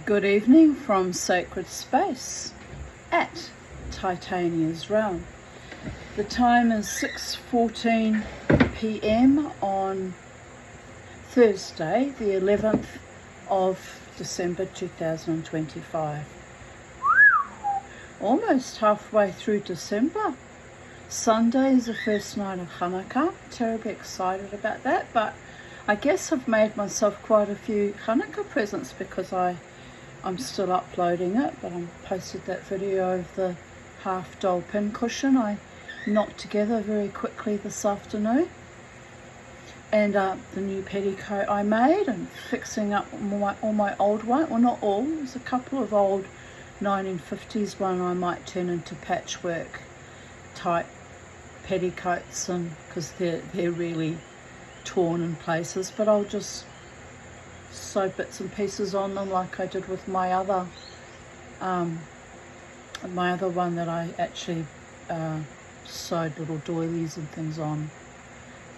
Good evening from Sacred Space at Titania's Realm. The time is 6:14 p.m. on Thursday, the 11th of December 2025. Almost halfway through December. Sunday is the first night of Hanukkah. Terribly excited about that, but I guess I've made myself quite a few Hanukkah presents because I'm still uploading it, but I posted that video of the half doll pincushion I knocked together very quickly this afternoon, and the new petticoat I made, and fixing up all my old one. Well, not all, there's a couple of old 1950s one I might turn into patchwork type petticoats, and because they're really torn in places, but I'll just sew bits and pieces on them like I did with my other one that I actually sewed little doilies and things on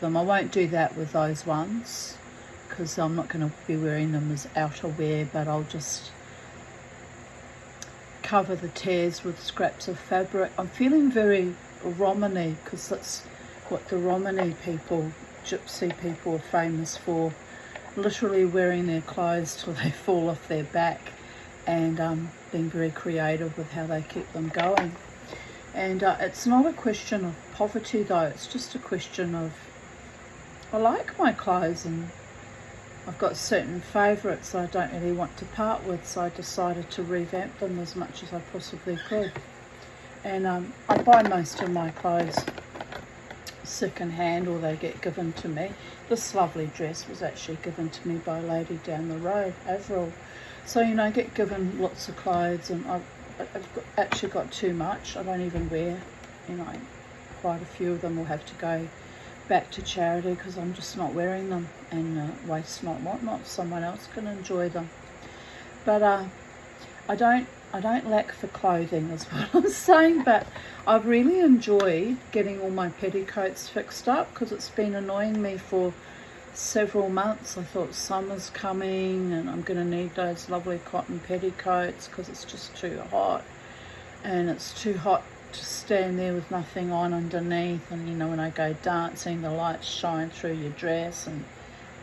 them. I won't do that with those ones because I'm not going to be wearing them as outerwear, but I'll just cover the tears with scraps of fabric. I'm feeling very Romany because that's what the Romany people, gypsy people, are famous for, literally wearing their clothes till they fall off their back, and being very creative with how they keep them going. And it's not a question of poverty though, it's just a question of I like my clothes and I've got certain favourites I don't really want to part with, so I decided to revamp them as much as I possibly could. And I buy most of my clothes second hand, or they get given to me. This lovely dress was actually given to me by a lady down the road, Avril. So, I get given lots of clothes, and I've actually got too much. I don't even wear, quite a few of them will have to go back to charity because I'm just not wearing them, and waste not, want not. Someone else can enjoy them. But I don't lack for clothing is what I'm saying, but I've really enjoyed getting all my petticoats fixed up because it's been annoying me for several months. I thought summer's coming and I'm going to need those lovely cotton petticoats because it's just too hot, and it's too hot to stand there with nothing on underneath, and when I go dancing the lights shine through your dress and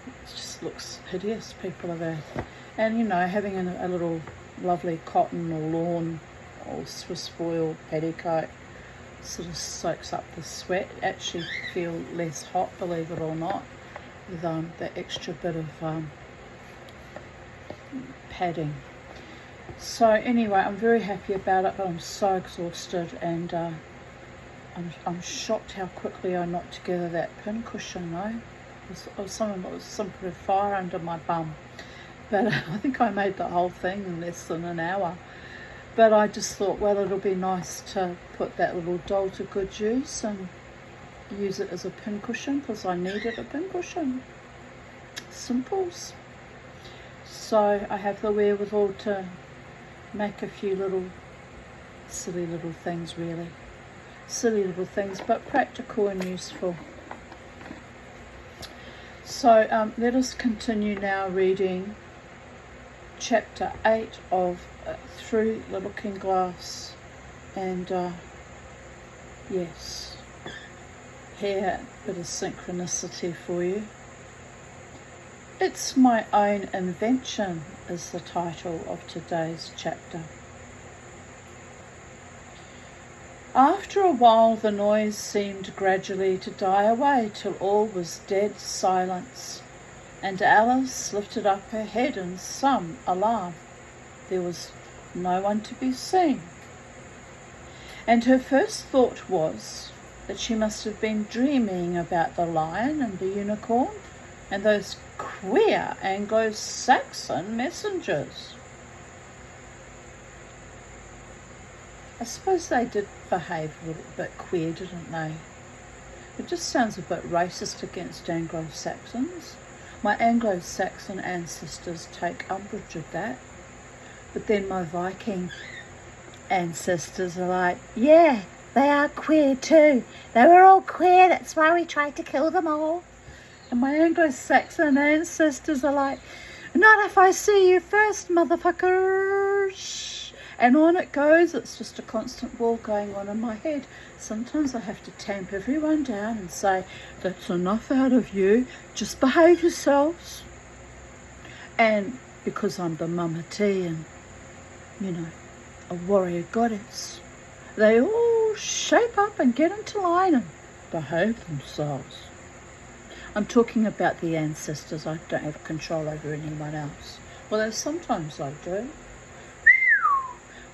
it just looks hideous, people of Earth. And having a little lovely cotton or lawn or Swiss foil petticoat sort of soaks up the sweat. Actually feel less hot, believe it or not, with that extra bit of padding. So anyway, I'm very happy about it, but I'm so exhausted, and I'm shocked how quickly I knocked together that pincushion though. It was some sort of fire under my bum. But I think I made the whole thing in less than an hour. But I just thought, well, it'll be nice to put that little doll to good use and use it as a pincushion because I needed a pincushion. Simples. So I have the wherewithal to make a few silly little things, really. Silly little things, but practical and useful. So let us continue now reading Chapter 8 of Through the Looking Glass, and yes, here a bit of synchronicity for you. It's My Own Invention is the title of today's chapter. After a while the noise seemed gradually to die away till all was dead silence, and Alice lifted up her head in some alarm. There was no one to be seen, and her first thought was that she must have been dreaming about the lion and the unicorn and those queer Anglo-Saxon messengers. I suppose they did behave a little bit queer, didn't they? It just sounds a bit racist against Anglo-Saxons. My Anglo-Saxon ancestors take umbrage at that. But then my Viking ancestors are like, yeah, they are queer too. They were all queer, that's why we tried to kill them all. And my Anglo-Saxon ancestors are like, Not if I see you first, motherfuckers. And on it goes. It's just a constant wall going on in my head. Sometimes I have to tamp everyone down and say, that's enough out of you. Just behave yourselves. And because I'm the Mama T and, you know, a warrior goddess, they all shape up and get into line and behave themselves. I'm talking about the ancestors. I don't have control over anyone else. Although sometimes I do.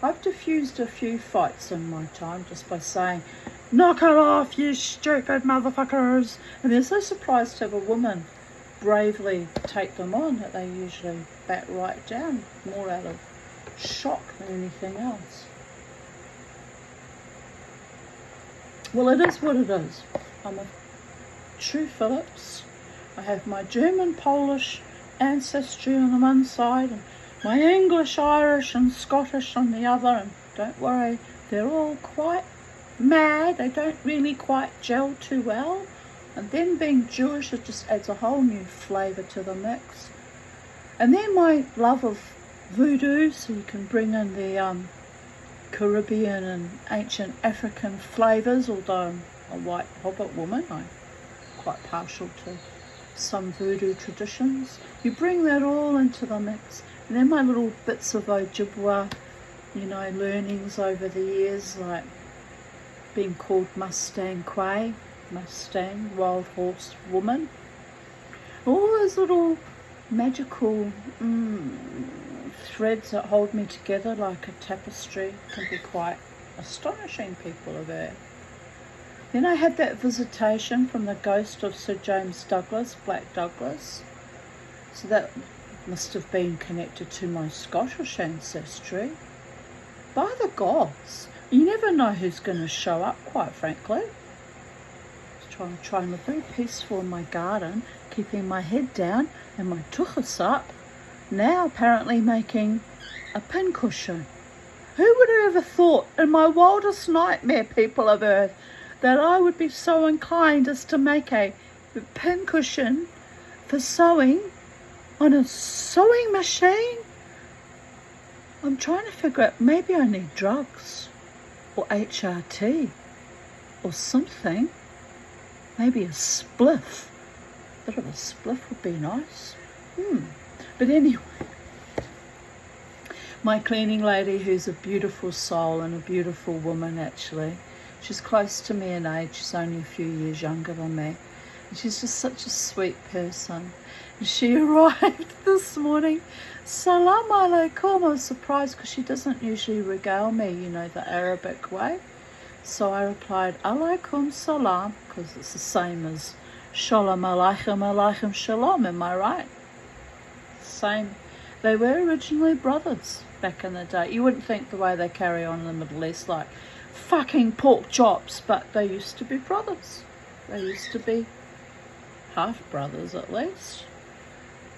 I've diffused a few fights in my time just by saying, knock it off, you stupid motherfuckers. And they're so surprised to have a woman bravely take them on that they usually back right down, more out of shock than anything else. Well, it is what it is. I'm a true Phillips. I have my German, Polish ancestry on the one side and my English, Irish and Scottish on the other, and don't worry, they're all quite mad. They don't really quite gel too well. And then being Jewish, it just adds a whole new flavour to the mix. And then my love of voodoo, so you can bring in the Caribbean and ancient African flavours, although I'm a white hobbit woman, I'm quite partial to some voodoo traditions. You bring that all into the mix. And then my little bits of Ojibwa, you know, learnings over the years, like being called Mustang Quay, Mustang, wild horse woman. All those little magical threads that hold me together like a tapestry can be quite astonishing, people of Earth. Then I had that visitation from the ghost of Sir James Douglas, Black Douglas. So that must have been connected to my Scottish ancestry. By the gods, you never know who's going to show up, quite frankly. I'm trying to live very peaceful in my garden, keeping my head down and my tuchus up. Now apparently making a pincushion. Who would have ever thought in my wildest nightmare, people of Earth, that I would be so inclined as to make a pincushion for sewing on a sewing machine? I'm trying to figure out, maybe I need drugs or HRT or something. Maybe a spliff. A bit of a spliff would be nice. But anyway, my cleaning lady, who's a beautiful soul and a beautiful woman actually, she's close to me in age, she's only a few years younger than me, and she's just such a sweet person. And she arrived this morning. Salam alaikum. I was surprised because she doesn't usually regale me, you know, the Arabic way. So I replied, alaikum salam, because it's the same as shalom aleichem, aleichem shalom, am I right? Same. They were originally brothers back in the day. You wouldn't think the way they carry on in the Middle East, like fucking pork chops, but they used to be brothers. They used to be half brothers at least.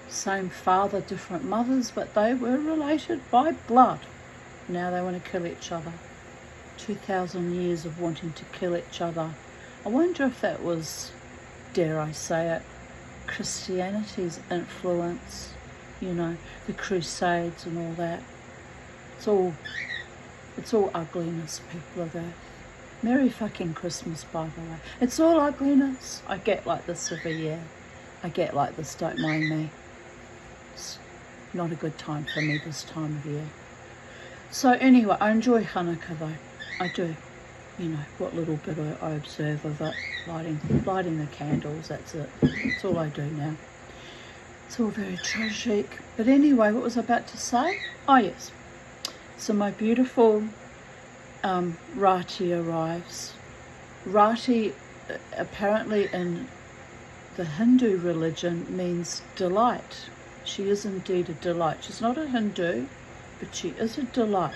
Same father, different mothers, but they were related by blood. Now they want to kill each other. 2,000 years of wanting to kill each other. I wonder if that was, dare I say it, Christianity's influence, you know, the Crusades and all that. It's all ugliness, people of Earth. Merry fucking Christmas, by the way. It's all ugliness. I get like this every year. I get like this, don't mind me. It's not a good time for me this time of year. So anyway, I enjoy Hanukkah though. I do. You know, what little bit I observe of it. Lighting the candles, that's it. That's all I do now. It's all very tragic. But anyway, what was I about to say? Oh yes. So my beautiful Rati arrives. Rati apparently in the Hindu religion means delight. She is indeed a delight. She's not a Hindu, but she is a delight.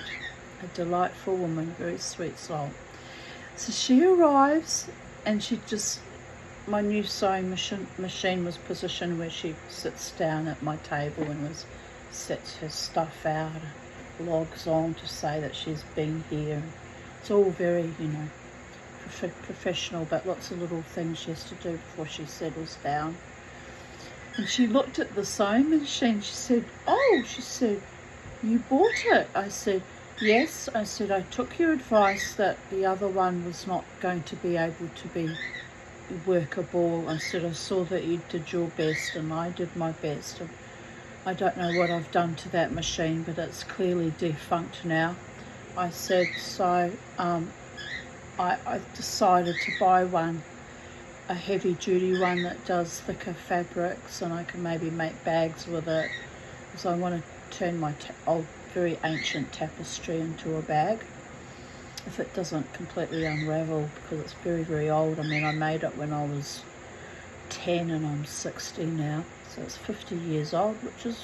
A delightful woman, very sweet soul. So she arrives and she just, my new sewing machine was positioned where she sits down at my table and sets her stuff out, logs on to say that she's been here. It's all very, you know, professional, but lots of little things she has to do before she settles down. And she looked at the sewing machine. She said, oh, she said, you bought it. I said, yes. I said, I took your advice that the other one was not going to be able to be workable. I said, I saw that you did your best and I did my best. And I don't know what I've done to that machine, but it's clearly defunct now. I said, so I decided to buy one, a heavy duty one that does thicker fabrics, and I can maybe make bags with it, because I want to turn my old very ancient tapestry into a bag if it doesn't completely unravel, because it's very, very old. I mean, I made it when I was 10 and I'm 60 now, so it's 50 years old, which is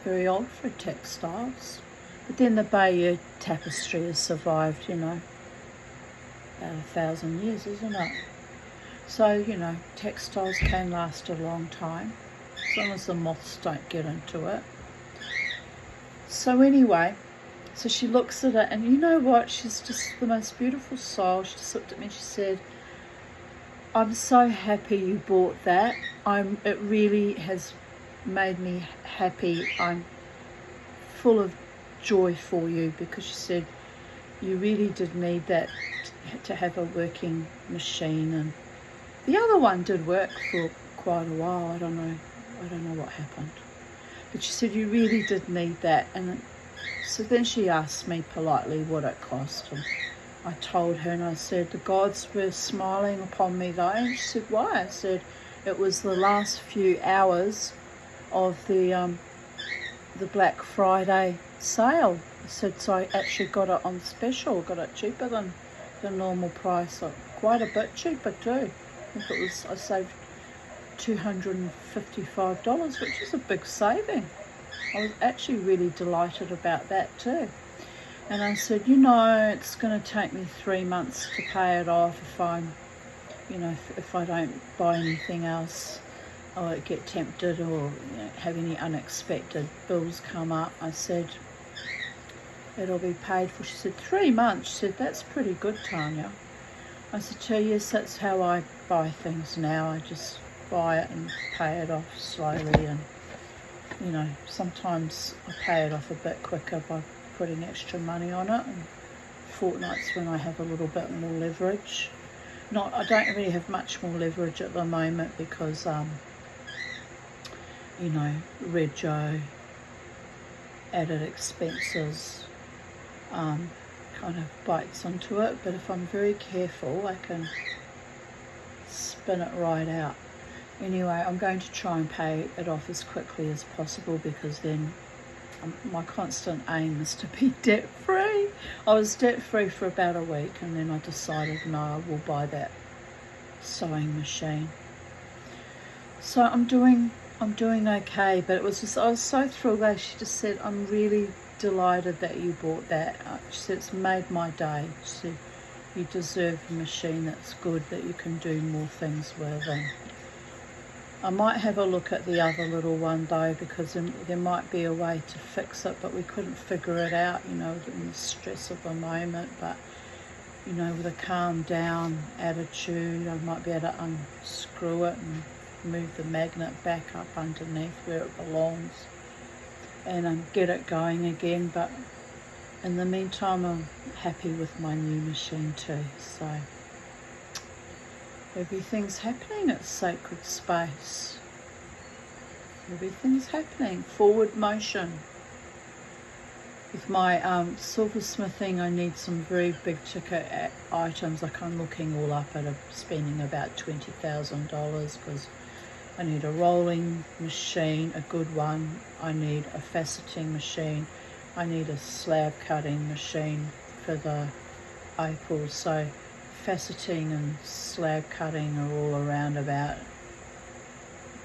very old for textiles. But then the Bayeux tapestry has survived, you know, about 1,000 years, isn't it? So, you know, textiles can last a long time, as long as the moths don't get into it. So anyway, so she looks at it, and you know what, she's just the most beautiful soul. She just looked at me and she said, I'm so happy you bought that. It really has made me happy. I'm full of joy for you, because she said you really did need that to have a working machine. And the other one did work for quite a while. I don't know what happened, but she said you really did need that. And so then she asked me politely what it cost, and I told her, and I said the gods were smiling upon me though. And she said, why? I said it was the last few hours of the Black Friday sale. I said, so I actually got it on special, got it cheaper than the normal price, quite a bit cheaper too. I think I saved $255, which is a big saving. I was actually really delighted about that too. And I said, you know, it's going to take me 3 months to pay it off if I'm, you know, if I don't buy anything else, or get tempted, or you know, have any unexpected bills come up. I said, it'll be paid for. She said, 3 months. She said, that's pretty good, Tanya. I said to her, yes, that's how I buy things now. I just buy it and pay it off slowly, and you know, sometimes I pay it off a bit quicker by putting extra money on it, and fortnights when I have a little bit more leverage. I don't really have much more leverage at the moment because you know, Red Joe, added expenses, kind of bites onto it. But if I'm very careful, I can spin it right out. Anyway, I'm going to try and pay it off as quickly as possible, because then my constant aim is to be debt-free. I was debt-free for about a week, and then I decided, no, I will buy that sewing machine. So I'm doing okay, but it was just, I was so thrilled that she just said, I'm really delighted that you bought that. She said, it's made my day. She said, you deserve a machine that's good, that you can do more things with. And I might have a look at the other little one though, because there might be a way to fix it, but we couldn't figure it out, you know, in the stress of the moment. But you know, with a calm down attitude, I might be able to unscrew it and move the magnet back up underneath where it belongs, and get it going again. But in the meantime, I'm happy with my new machine too. So everything's happening at Sacred Space. Everything's happening. Forward motion. With my silversmithing, I need some very big ticket items. Like I'm looking all up at spending about $20,000, because I need a rolling machine, a good one. I need a faceting machine. I need a slab cutting machine for the opals. So faceting and slab cutting are all around about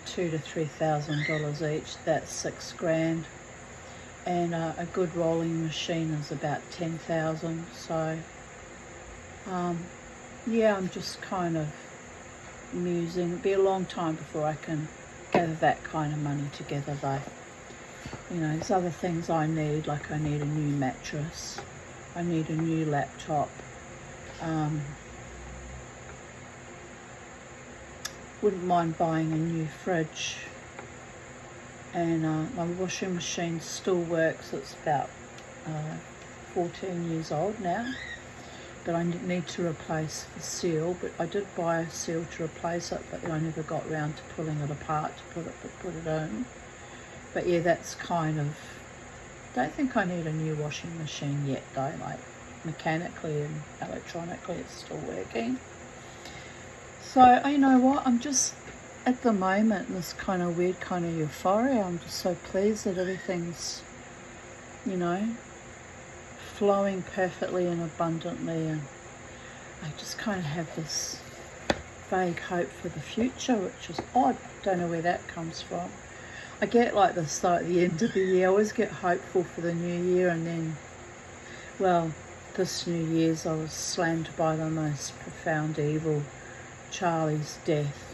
$2,000 to $3,000 each. That's $6,000. And a good rolling machine is about 10,000. So yeah, I'm just kind of musing. It'll be a long time before I can gather that kind of money together though. You know, there's other things I need, like I need a new mattress, I need a new laptop, wouldn't mind buying a new fridge. And my washing machine still works. It's about 14 years old now. But I need to replace the seal. But I did buy a seal to replace it, but I never got round to pulling it apart to put it in. But yeah, that's kind of... Don't think I need a new washing machine yet though. Like mechanically and electronically, it's still working. So you know what? I'm just at the moment in this kind of weird kind of euphoria. I'm just so pleased that everything's, you know, flowing perfectly and abundantly, and I just kind of have this vague hope for the future, which is odd. Don't know where that comes from. I get like this though at the end of the year. I always get hopeful for the new year, and then, well, this New Year's I was slammed by the most profound evil, Charlie's death.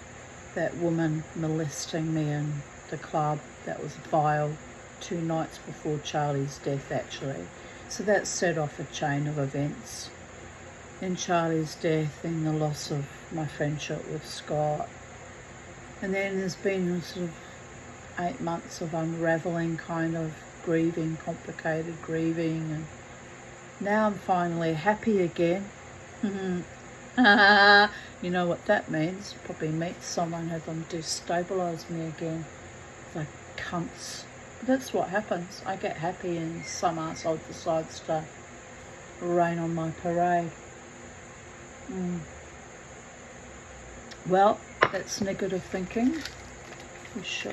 That woman molesting me in the club, that was vile. 2 nights before Charlie's death actually. So that set off a chain of events. Then Charlie's death, then the loss of my friendship with Scott. And then there's been sort of 8 months of unravelling, kind of grieving, complicated grieving. And now I'm finally happy again. You know what that means? Probably meet someone, have them destabilise me again. Like cunts. That's what happens. I get happy and some arsehole decides to rain on my parade. Well, that's negative thinking.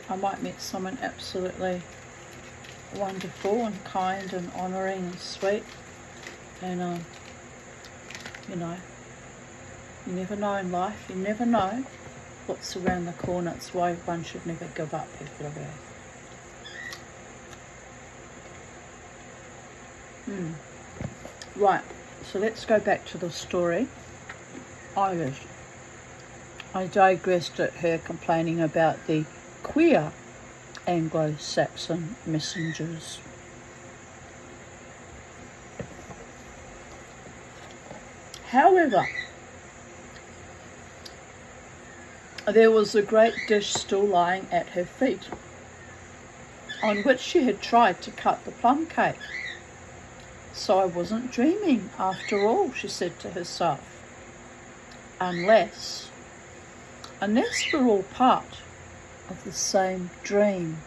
I might meet someone absolutely wonderful and kind and honouring and sweet. And, you know, you never know in life. You never know what's around the corner. It's why one should never give up, people. Right, so let's go back to the story. I digressed at her complaining about the queer Anglo-Saxon messengers. However, there was a great dish still lying at her feet, on which she had tried to cut the plum cake. So I wasn't dreaming after all, she said to herself. Unless we're all part of the same dream.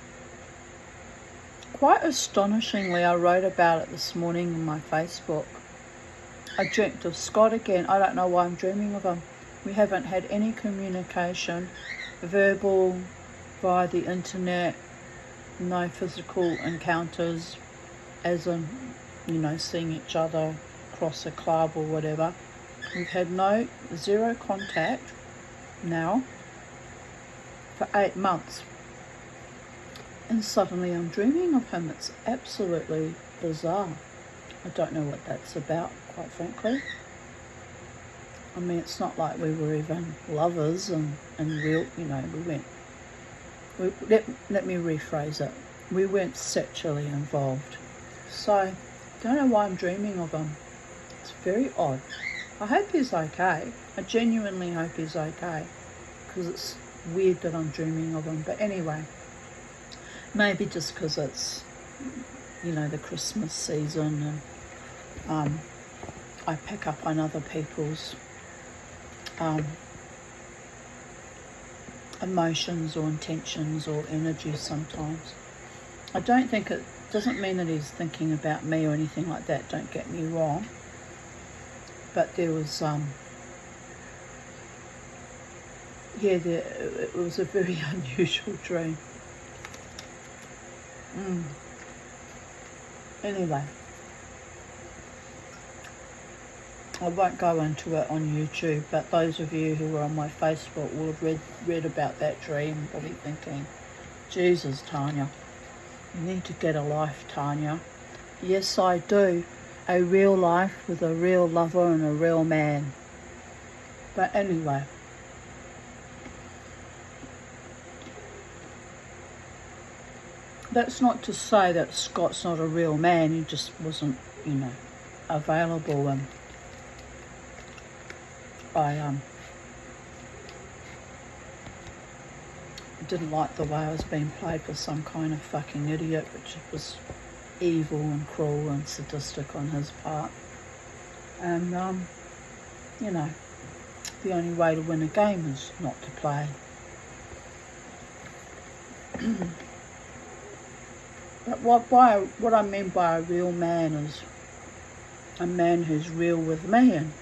Quite astonishingly, I wrote about it this morning on my Facebook. I dreamt of Scott again. I don't know why I'm dreaming of him. We haven't had any communication, verbal, via the internet, no physical encounters, as in, you know, seeing each other across a club or whatever. We've had zero contact now for 8 months. And suddenly I'm dreaming of him. It's absolutely bizarre. I don't know what that's about, quite frankly. I mean, it's not like we were even lovers and real, you know, let me rephrase it. We weren't sexually involved. So, don't know why I'm dreaming of him. It's very odd. I hope he's okay. I genuinely hope he's okay, because it's weird that I'm dreaming of him. But anyway, maybe just because it's, you know, the Christmas season, and I pick up on other people's emotions or intentions or energy sometimes. I don't think it doesn't mean that he's thinking about me or anything like that, don't get me wrong. But there was it was a very unusual dream. Anyway, I won't go into it on YouTube, but those of you who are on my Facebook will have read about that dream and probably thinking, Jesus, Tanya, you need to get a life, Tanya. Yes, I do. A real life with a real lover and a real man. But anyway, that's not to say that Scott's not a real man. He just wasn't, you know, available. And didn't like the way I was being played for some kind of fucking idiot, which was evil and cruel and sadistic on his part. And, you know, the only way to win a game is not to play. But what I mean by a real man is a man who's real with me and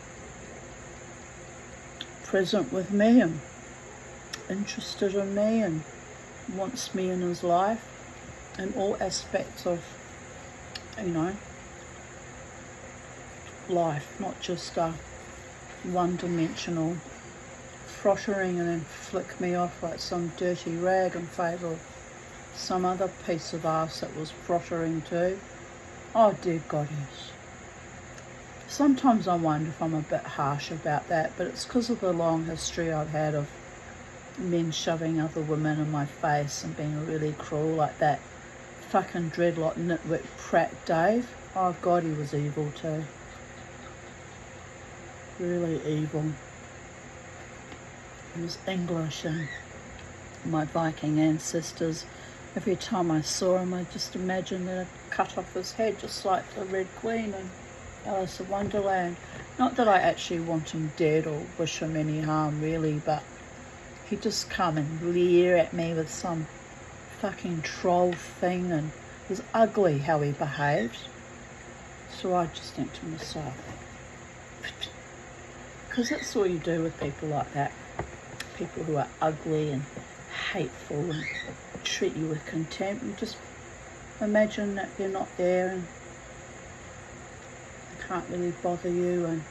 present with me and interested in me and wants me in his life in all aspects of, you know, life, not just a one-dimensional frottering and then flick me off like some dirty rag in favour of some other piece of arse that was frottering too. Oh dear God, yes. Sometimes I wonder if I'm a bit harsh about that, but it's because of the long history I've had of men shoving other women in my face and being really cruel like that fucking dreadlock nitwit prat Dave. Oh God, he was evil too. Really evil. He was English, and my Viking ancestors, every time I saw him I just imagined that I'd cut off his head just like the Red Queen in Alice of Wonderland. Not that I actually want him dead or wish him any harm really, but he'd just come and leer at me with some fucking troll thing, and it was ugly how he behaved. So I just think to myself, because that's all you do with people like that, people who are ugly and hateful and treat you with contempt. You just imagine that they're not there and they can't really bother you. And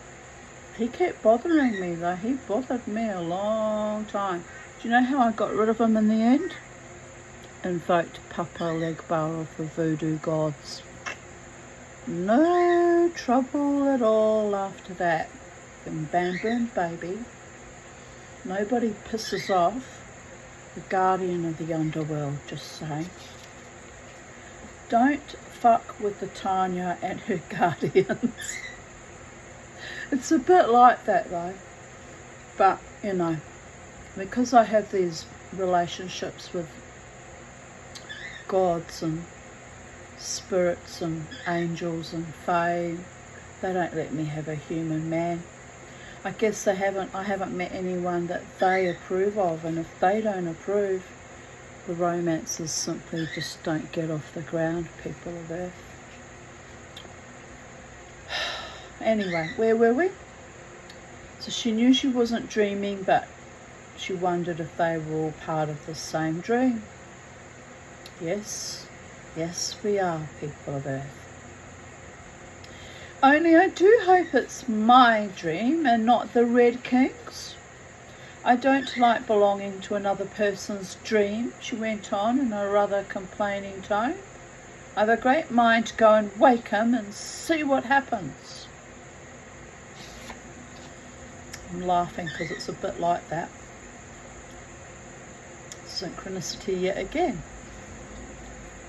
he kept bothering me though. He bothered me a long time. Do you know how I got rid of him in the end? Invoked Papa Legba of the voodoo gods. No trouble at all after that. And bam boom baby. Nobody pisses off the guardian of the underworld, just saying. Don't fuck with the Tanya and her guardians. It's a bit like that though. But, you know, because I have these relationships with gods and spirits and angels and fae, they don't let me have a human man. I guess I haven't met anyone that they approve of, and if they don't approve, the romances simply just don't get off the ground, people of Earth. Anyway, where were we? So she knew she wasn't dreaming, but she wondered if they were all part of the same dream. Yes, yes we are, people of Earth. Only I do hope it's my dream and not the Red King's. I don't like belonging to another person's dream, she went on in a rather complaining tone. I've a great mind to go and wake him and see what happens. I'm laughing because it's a bit like that. Synchronicity yet again.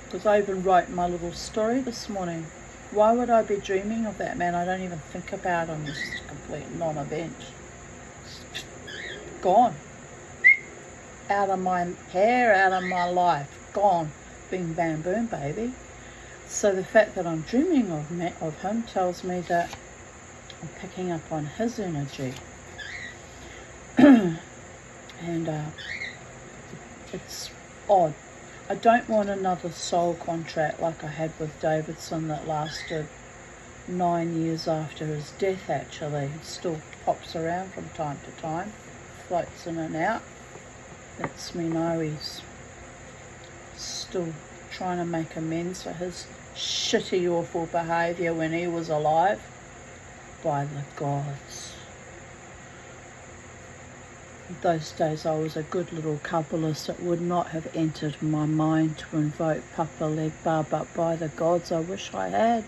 Because I even wrote my little story this morning. Why would I be dreaming of that man? I don't even think about him. It's just a complete non-event. Gone. Out of my hair, out of my life. Gone. Bing, bam, boom, baby. So the fact that I'm dreaming of him tells me that I'm picking up on his energy. And it's odd. I don't want another soul contract like I had with Davidson that lasted 9 years after his death actually. It still pops around from time to time, floats in and out. Lets me know he's still trying to make amends for his shitty, awful behaviour when he was alive. By the gods. Those days I was a good little Kabbalist. It would not have entered my mind to invoke Papa Legba, but by the gods I wish I had.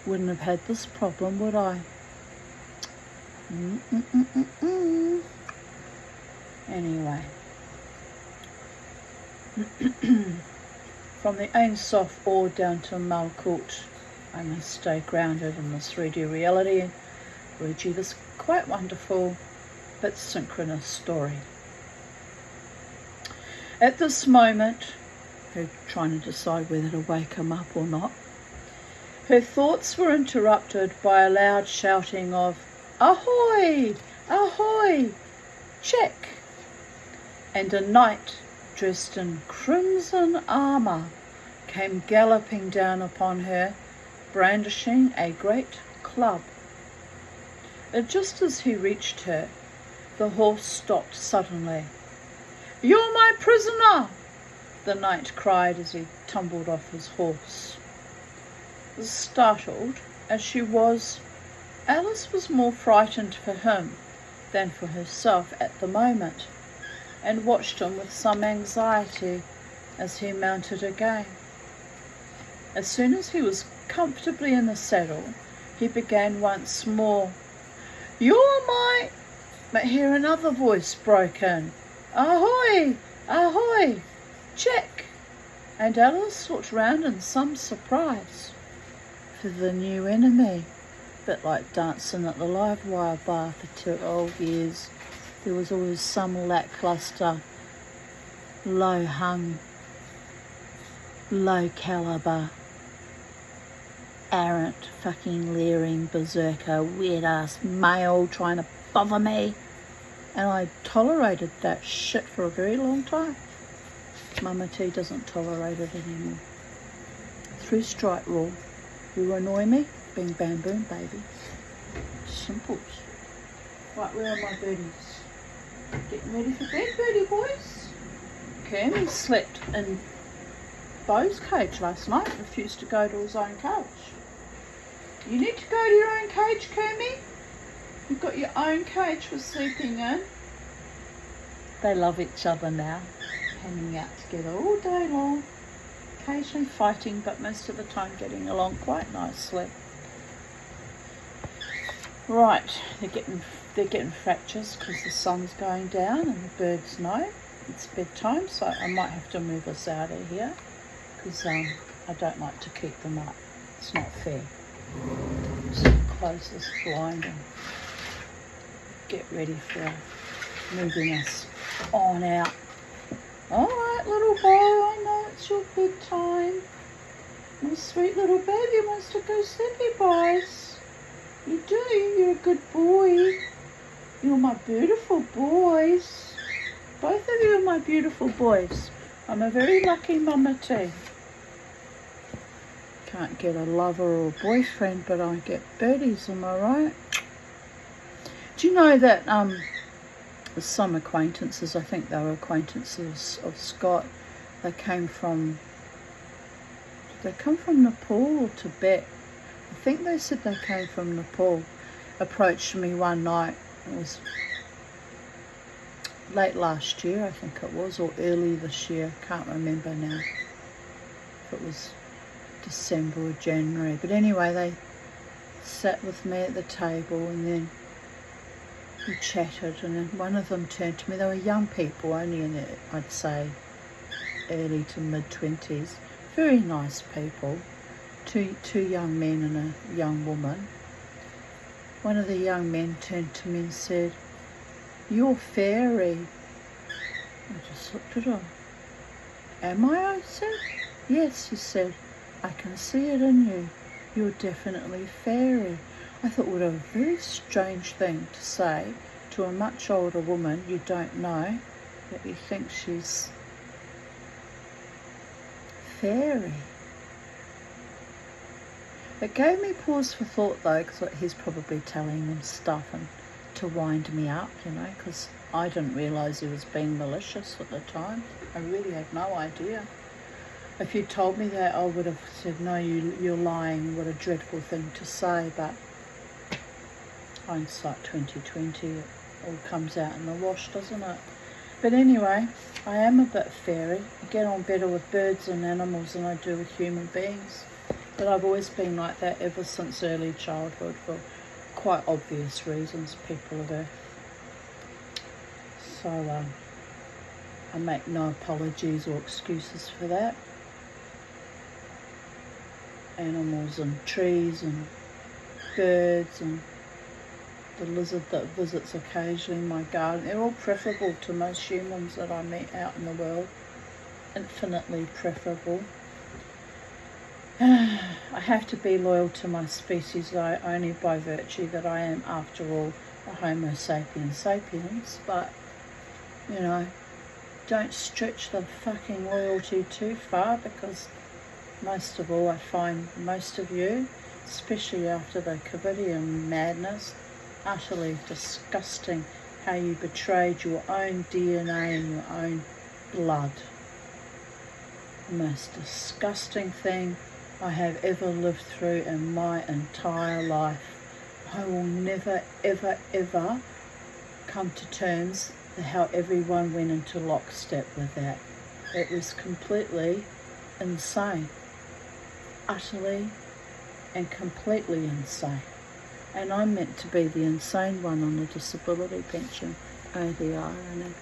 Wouldn't have had this problem, would I? Anyway. From the Ein Sof Or down to Malkut, I must stay grounded in this 3D reality and read you this quite wonderful but synchronous story. At this moment, her trying to decide whether to wake him up or not, her thoughts were interrupted by a loud shouting of, "Ahoy! Ahoy! Check!" And a knight dressed in crimson armour came galloping down upon her, brandishing a great club. Just as he reached her, the horse stopped suddenly. "You're my prisoner!" the knight cried as he tumbled off his horse. Startled as she was, Alice was more frightened for him than for herself at the moment, and watched him with some anxiety as he mounted again. As soon as he was comfortably in the saddle, he began once more, "You're my—" But here another voice broke in, "Ahoy! Ahoy! Check!" And Alice looked round in some surprise for the new enemy. A bit like dancing at the live wire bar for 12 years. There was always some lacklustre, low-hung, low-calibre, arrant, fucking leering, berserker, weird-ass male trying to bother me. And I tolerated that shit for a very long time. Mama T doesn't tolerate it anymore. 3-strike rule. You annoy me, bing bam boom, baby. Simple. Right, where are my birdies? Getting ready for bed, birdie boys. Kermie slept in Bo's cage last night, refused to go to his own cage. You need to go to your own cage, Kermie. You've got your own cage for sleeping in. They love each other now, hanging out together all day long, occasionally fighting, but most of the time getting along quite nicely. Right, they're getting fractures because the sun's going down and the birds know it's bedtime, so I might have to move us out of here because I don't like to keep them up. It's not fair. Just close this blind and get ready for moving us on out. All right, little boy, I know it's your bedtime. My sweet little baby wants to go sleepy, boys. You do, you're a good boy. You're my beautiful boys. Both of you are my beautiful boys. I'm a very lucky mama too. Can't get a lover or a boyfriend, but I get birdies, am I right? Do you know that some acquaintances, I think they were acquaintances of Scott, they come from Nepal or Tibet. I think they said they came from Nepal, approached me one night. It was late last year, I think it was, or early this year, can't remember now if it was December or January. But anyway, they sat with me at the table and then we chatted, and then one of them turned to me. They were young people, only in their, I'd say, early to mid-20s. Very nice people. Two young men and a young woman. One of the young men turned to me and said, "You're fairy." I just looked at him. "Am I?" I said. "Yes," he said. "I can see it in you. You're definitely fairy." I thought, what a very strange thing to say to a much older woman you don't know, that you think she's fairy. It gave me pause for thought though, because he's probably telling them stuff and to wind me up, you know, because I didn't realise he was being malicious at the time. I really had no idea. If you told me that, I would have said, "No, you're lying. What a dreadful thing to say." But hindsight 2020, it all comes out in the wash, doesn't it? But anyway, I am a bit fairy. I get on better with birds and animals than I do with human beings. But I've always been like that ever since early childhood for quite obvious reasons, people of Earth. So I make no apologies or excuses for that. Animals and trees and birds and the lizard that visits occasionally my garden, they're all preferable to most humans that I meet out in the world. infinitely preferable. I have to be loyal to my species though, only by virtue that I am, after all, a Homo sapiens sapiens, but, you know, don't stretch the fucking loyalty too far, because most of all I find most of you, especially after the Covidian madness, utterly disgusting how you betrayed your own DNA and your own blood. The most disgusting thing I have ever lived through in my entire life. I will never, ever, ever come to terms with how everyone went into lockstep with that. It was completely insane. Utterly and completely insane. And I'm meant to be the insane one on the disability pension. Oh, the irony.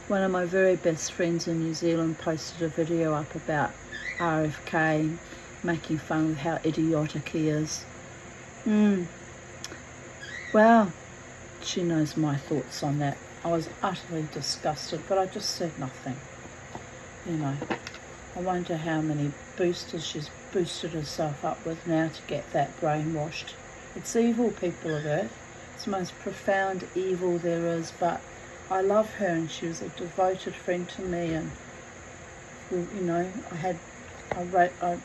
One of my very best friends in New Zealand posted a video up about RFK, making fun of how idiotic he is. Well, she knows my thoughts on that. I was utterly disgusted, but I just said nothing. You know, I wonder how many boosters she's boosted herself up with now to get that brainwashed. It's evil, people of Earth. It's the most profound evil there is, but I love her, and she was a devoted friend to me, and, you know, I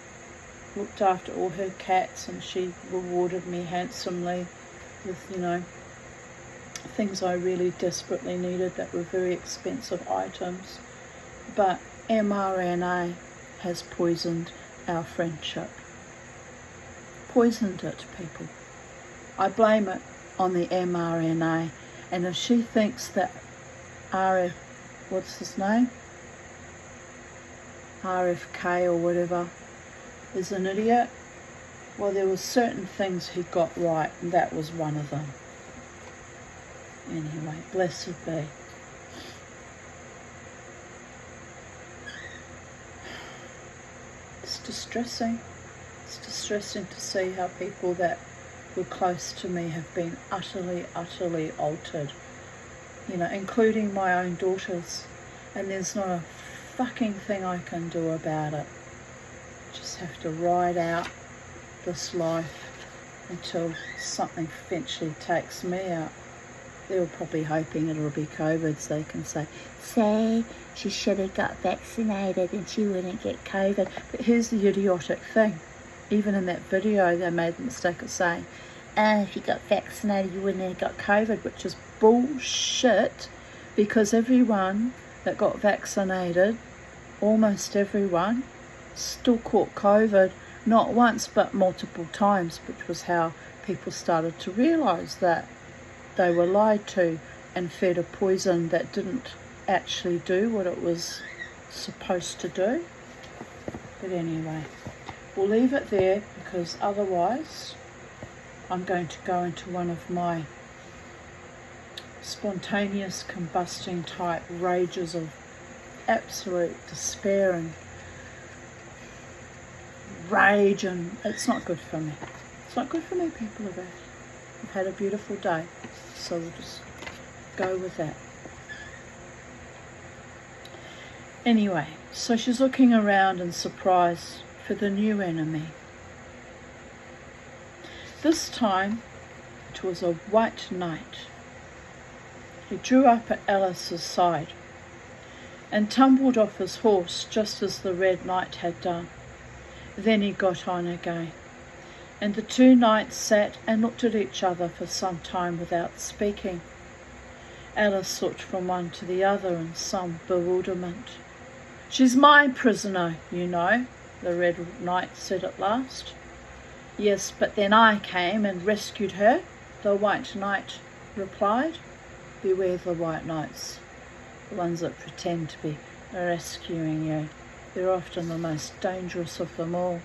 looked after all her cats, and she rewarded me handsomely with, you know, things I really desperately needed that were very expensive items. But mRNA has poisoned our friendship. Poisoned it, people. I blame it on the mRNA, and if she thinks that what's his name? RFK or whatever is an idiot, well, there were certain things he got right, and that was one of them. Anyway, blessed be. It's distressing. It's distressing to see how people that were close to me have been utterly, utterly altered. You know, including my own daughters. And there's not a fucking thing I can do about it. Just have to ride out this life until something eventually takes me out. They were probably hoping it'll be COVID so they can say she should have got vaccinated and she wouldn't get COVID. But here's the idiotic thing. Even in that video, they made the mistake of saying, if you got vaccinated, you wouldn't have got COVID, which is bullshit, because everyone that got vaccinated, almost everyone, still caught COVID, not once but multiple times, which was how people started to realise that they were lied to and fed a poison that didn't actually do what it was supposed to do. But anyway, we'll leave it there, because otherwise I'm going to go into one of my spontaneous combusting type rages of absolute despair and rage, and it's not good for me. It's not good for me, people of Earth. I've had a beautiful day, so we'll just go with that. Anyway, so she's looking around in surprise for the new enemy. This time it was a white knight. He drew up at Alice's side and tumbled off his horse just as the Red Knight had done. Then he got on again, and the two knights sat and looked at each other for some time without speaking. Alice looked from one to the other in some bewilderment. "She's my prisoner, you know," the Red Knight said at last. "Yes, but then I came and rescued her," the White Knight replied. Beware the White Knights, the ones that pretend to be rescuing you. They're often the most dangerous of them all.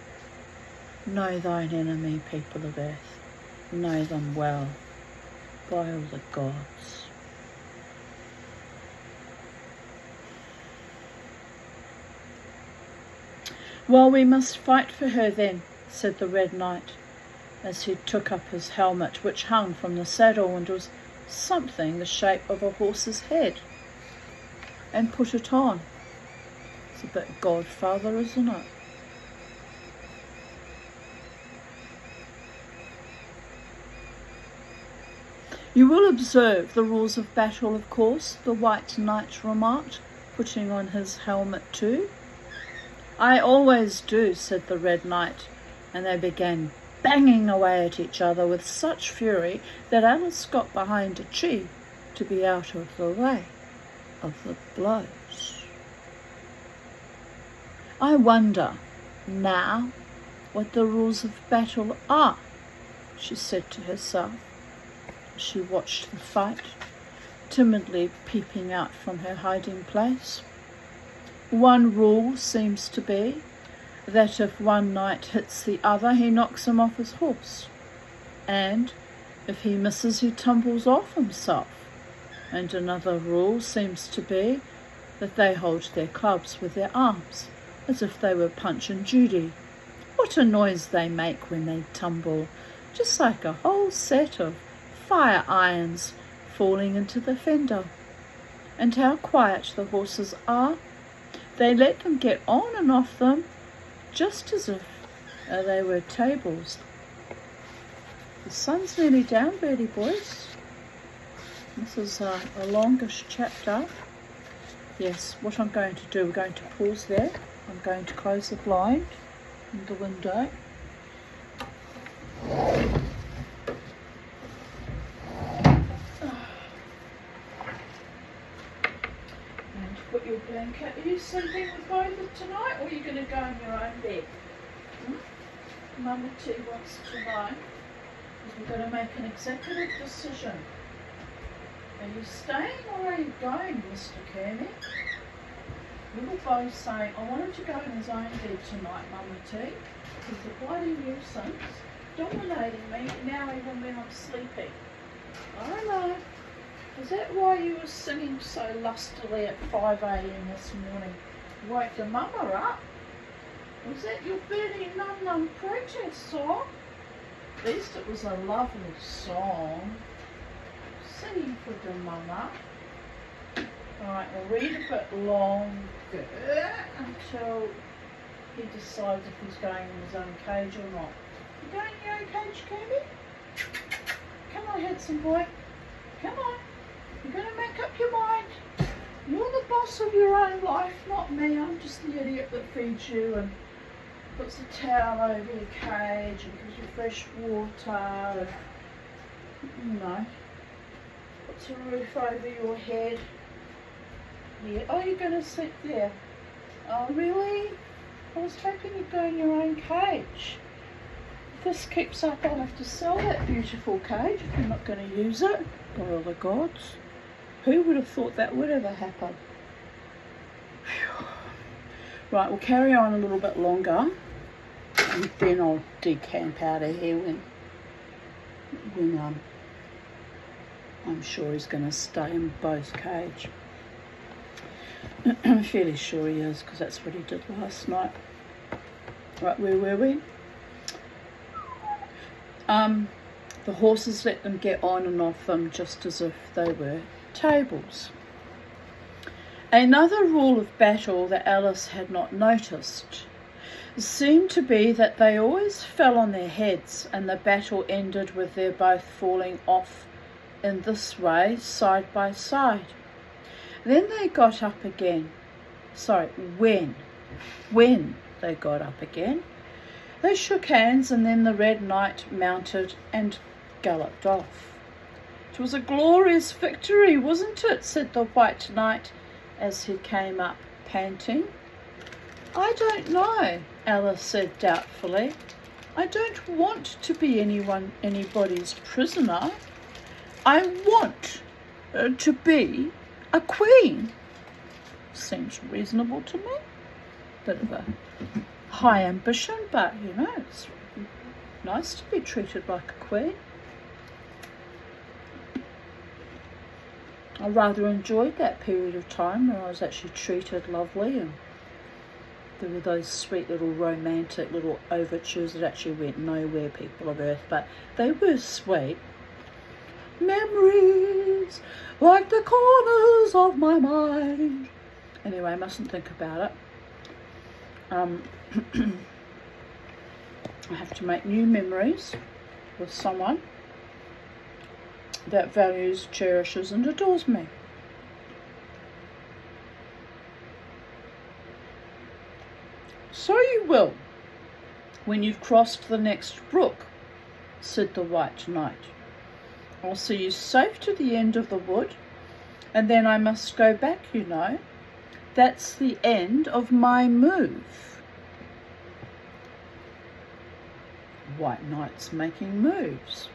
Know thine enemy, people of Earth. Know them well, by all the gods. "Well, we must fight for her then," said the Red Knight, as he took up his helmet, which hung from the saddle and was something the shape of a horse's head, and put it on. It's a bit Godfather, isn't it? You will observe the rules of battle, of course, the White Knight remarked, putting on his helmet too. I always do, said the Red Knight, and they began banging away at each other with such fury that Alice got behind a tree to be out of the way of the blows. I wonder now what the rules of battle are, she said to herself. She watched the fight, timidly peeping out from her hiding place. One rule seems to be that if one knight hits the other, he knocks him off his horse, and if he misses, he tumbles off himself. And another rule seems to be that they hold their clubs with their arms, as if they were Punch and Judy. What a noise they make when they tumble, just like a whole set of fire irons falling into the fender. And how quiet the horses are. They let them get on and off them, just as if they were tables. The sun's nearly down, birdie boys. This is a longish chapter. Yes, what I'm going to do, we're going to pause there. I'm going to close the blind and the window. And put your blanket. Are you sleeping with both tonight, or are you going to go in your own bed? Mama T wants to know, because we're going to make an executive decision. Are you staying or are you going, Mr. Kearney? We were both saying, I wanted to go in his own bed tonight, Mama T, because the bloody nuisance dominating me now even when I'm sleeping. I don't know. Is that why you were singing so lustily at 5 a.m. this morning? Woke your mama up? Was that your Birdie Num Num protest song? At least it was a lovely song. Singing for the mama. Alright, we'll read a bit longer until he decides if he's going in his own cage or not. You going in your own cage, Kirby? Come on, handsome boy. Come on. You're going to make up your mind. You're the boss of your own life, not me. I'm just the idiot that feeds you and puts a towel over your cage and gives you fresh water and, you know, puts a roof over your head. Yeah. Oh, you're going to sit there. Oh, really? I was hoping you'd go in your own cage. If this keeps up, I'll have to sell that beautiful cage if you're not going to use it. By all the gods. Who would have thought that would ever happen? Whew. Right, we'll carry on a little bit longer. And then I'll decamp out of here when I'm sure he's going to stay in Bo's cage. I'm fairly sure he is, because that's what he did last night. Right, where were we? The horses let them get on and off them just as if they were tables. Another rule of battle that Alice had not noticed seemed to be that they always fell on their heads, and the battle ended with their both falling off in this way, side by side. Then they got up again. When they got up again, they shook hands, and then the Red Knight mounted and galloped off. It was a glorious victory, wasn't it? Said the White Knight as he came up panting. I don't know, Alice said doubtfully. I don't want to be anybody's prisoner. I want to be a queen. Seems reasonable to me. Bit of a high ambition, but you know, it's nice to be treated like a queen. I rather enjoyed that period of time where I was actually treated lovely, and there were those sweet little romantic little overtures that actually went nowhere, people of Earth, but they were sweet. Memories like the corners of my mind. Anyway, I mustn't think about it. I have to make new memories with someone that values, cherishes and adores me. So you will, when you've crossed the next brook, said the White Knight. I'll see you safe to the end of the wood, and then I must go back, you know. That's the end of my move. White Knight's making moves.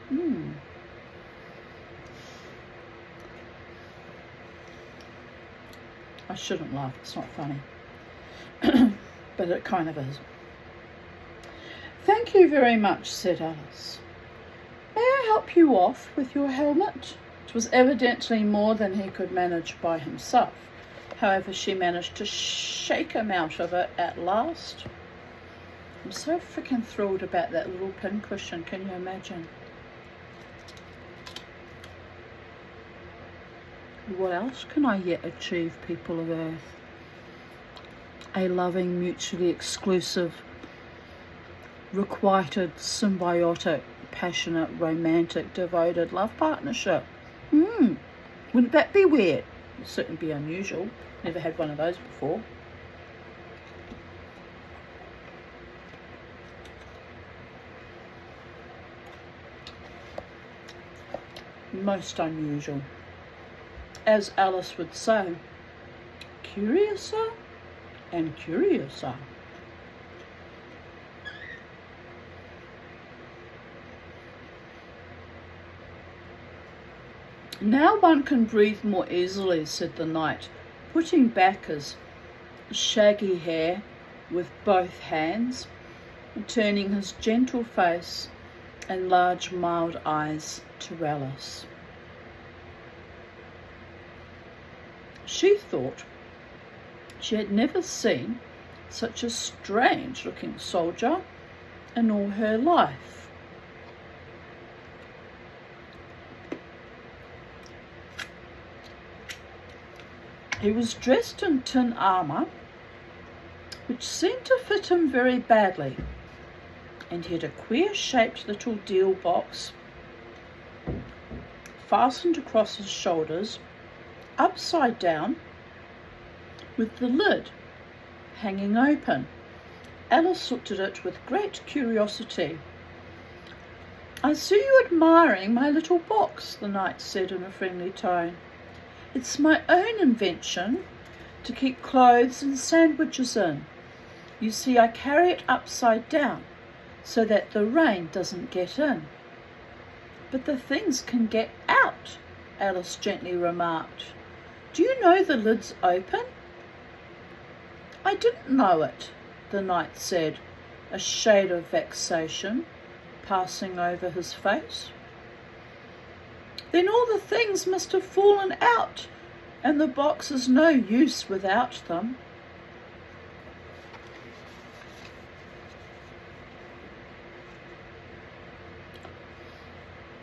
I shouldn't laugh, it's not funny. But it kind of is. Thank you very much, said Alice. May I help you off with your helmet? It was evidently more than he could manage by himself. However, she managed to shake him out of it at last. I'm so freaking thrilled about that little pincushion, can you imagine? What else can I yet achieve, people of Earth? A loving, mutually exclusive, requited, symbiotic, passionate, romantic, devoted love partnership. Wouldn't that be weird? It'd certainly be unusual. Never had one of those before. Most unusual. As Alice would say, curiouser and curiouser. Now one can breathe more easily, said the knight, putting back his shaggy hair with both hands, and turning his gentle face and large mild eyes to Alice. She thought she had never seen such a strange-looking soldier in all her life. He was dressed in tin armour, which seemed to fit him very badly, and he had a queer-shaped little deal box fastened across his shoulders, upside down, with the lid hanging open. Alice looked at it with great curiosity. I see you admiring my little box, the knight said in a friendly tone. It's my own invention to keep clothes and sandwiches in. You see, I carry it upside down so that the rain doesn't get in. But the things can get out, Alice gently remarked. Do you know the lid's open? I didn't know it, the knight said, a shade of vexation passing over his face. Then all the things must have fallen out, and the box is no use without them.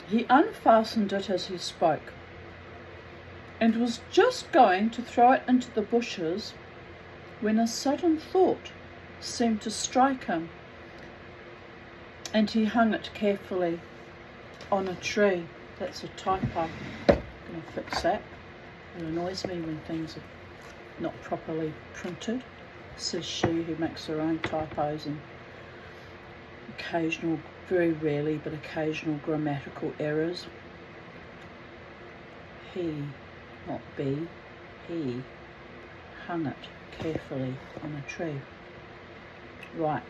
He unfastened it as he spoke, and was just going to throw it into the bushes when a sudden thought seemed to strike him, and he hung it carefully on a tree. That's a typo. I'm going to fix that. It annoys me when things are not properly printed, says she who makes her own typos and occasional, very rarely, but occasional grammatical errors. He, not be, he hung it carefully on a tree. Right.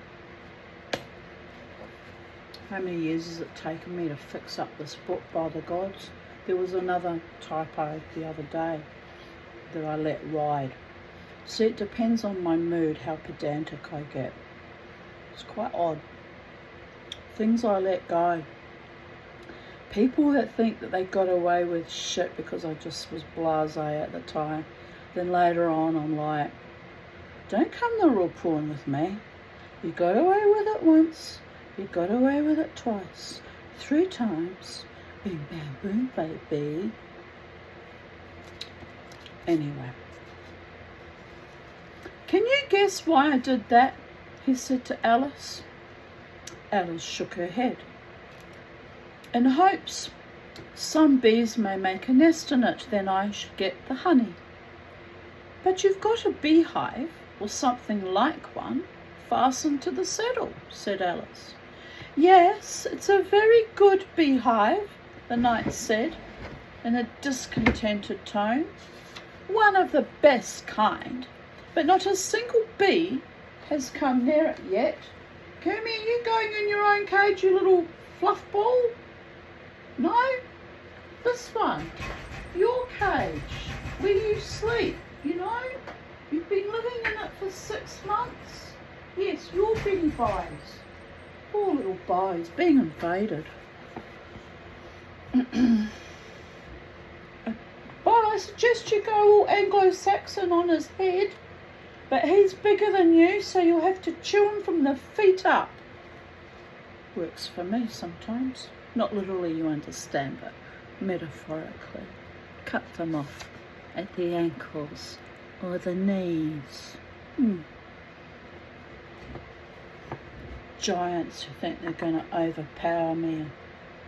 How many years has it taken me to fix up this book, by the gods? There was another typo the other day that I let ride. See, it depends on my mood how pedantic I get. It's quite odd. Things I let go. People that think that they got away with shit because I just was blasé at the time. Then later on I'm like, don't come the real prawn with me. You got away with it once. You got away with it twice. 3 times. Boom, bam, boom, baby. Anyway. Can you guess why I did that? he said to Alice. Alice shook her head. In hopes some bees may make a nest in it, then I should get the honey. But you've got a beehive, or something like one, fastened to the saddle, said Alice. Yes, it's a very good beehive, the knight said, in a discontented tone. One of the best kind, but not a single bee has come near it yet. Kermie, are you going in your own cage, you little fluff ball? No? This one, your cage, where you sleep, you know? You've been living in it for 6 months. Yes, your Benny Buys. Poor little Buys, being invaded. But I suggest you go all Anglo-Saxon on his head. But he's bigger than you, so you'll have to chew him from the feet up. Works for me sometimes. Not literally, you understand, but metaphorically. Cut them off at the ankles or the knees. Giants who think they're going to overpower me and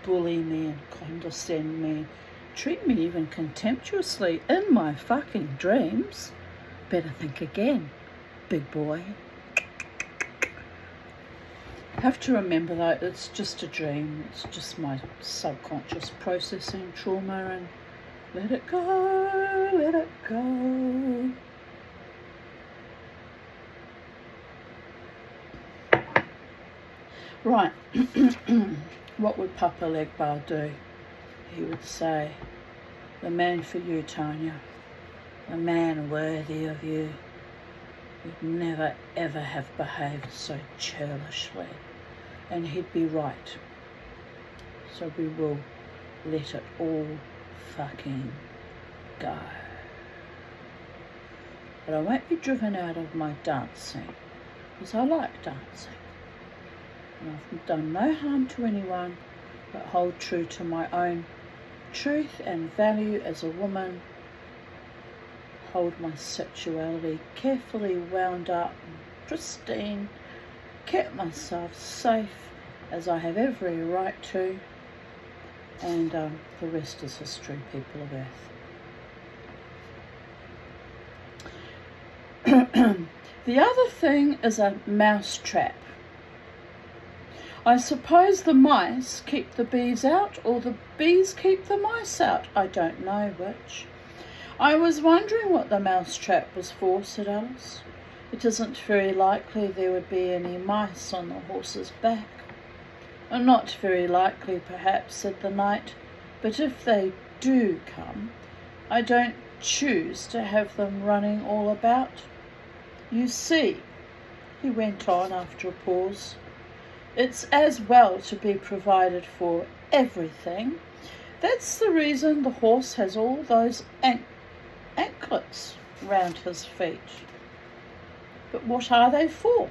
bully me and condescend me, treat me even contemptuously in my fucking dreams. Better think again, big boy. Have to remember though, it's just a dream. It's just my subconscious processing trauma, and let it go, let it go. Right, what would Papa Legbar do? He would say, the man for you, Tanya, the man worthy of you, would never ever have behaved so churlishly. And he'd be right. So we will let it all fucking go. But I won't be driven out of my dancing, because I like dancing. And I've done no harm to anyone, but hold true to my own truth and value as a woman. Hold my sexuality carefully wound up and pristine. Kept myself safe, as I have every right to, and the rest is history, people of Earth. The other thing is a mouse trap. I suppose the mice keep the bees out, or the bees keep the mice out. I don't know which. I was wondering what the mouse trap was for, said Alice. It isn't very likely there would be any mice on the horse's back. Not very likely, perhaps, said the knight, but if they do come, I don't choose to have them running all about. You see, he went on after a pause, it's as well to be provided for everything. That's the reason the horse has all those anklets round his feet. But what are they for?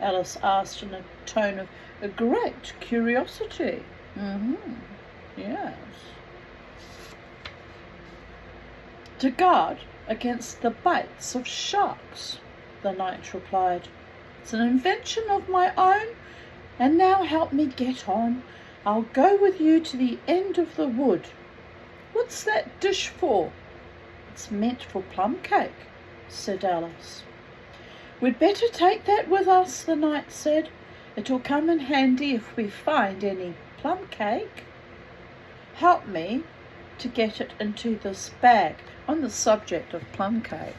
Alice asked in a tone of a great curiosity. Yes. To guard against the bites of sharks, the knight replied. It's an invention of my own, and now help me get on. I'll go with you to the end of the wood. What's that dish for? It's meant for plum cake, said Alice. We'd better take that with us, the knight said. It'll come in handy if we find any plum cake. Help me to get it into this bag. On the subject of plum cake,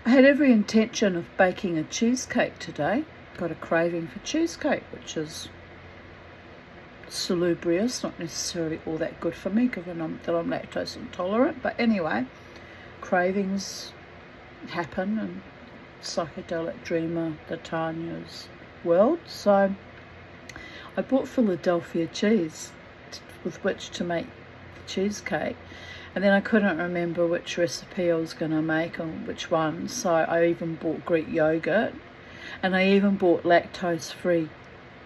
I had every intention of baking a cheesecake today. Got a craving for cheesecake, which is salubrious, not necessarily all that good for me given that I'm lactose intolerant. But anyway, cravings happen in psychedelic dreamer the Tanya's world. So I bought Philadelphia cheese with which to make the cheesecake, and then I couldn't remember which recipe I was going to make and which one, so I even bought Greek yogurt, and I even bought lactose-free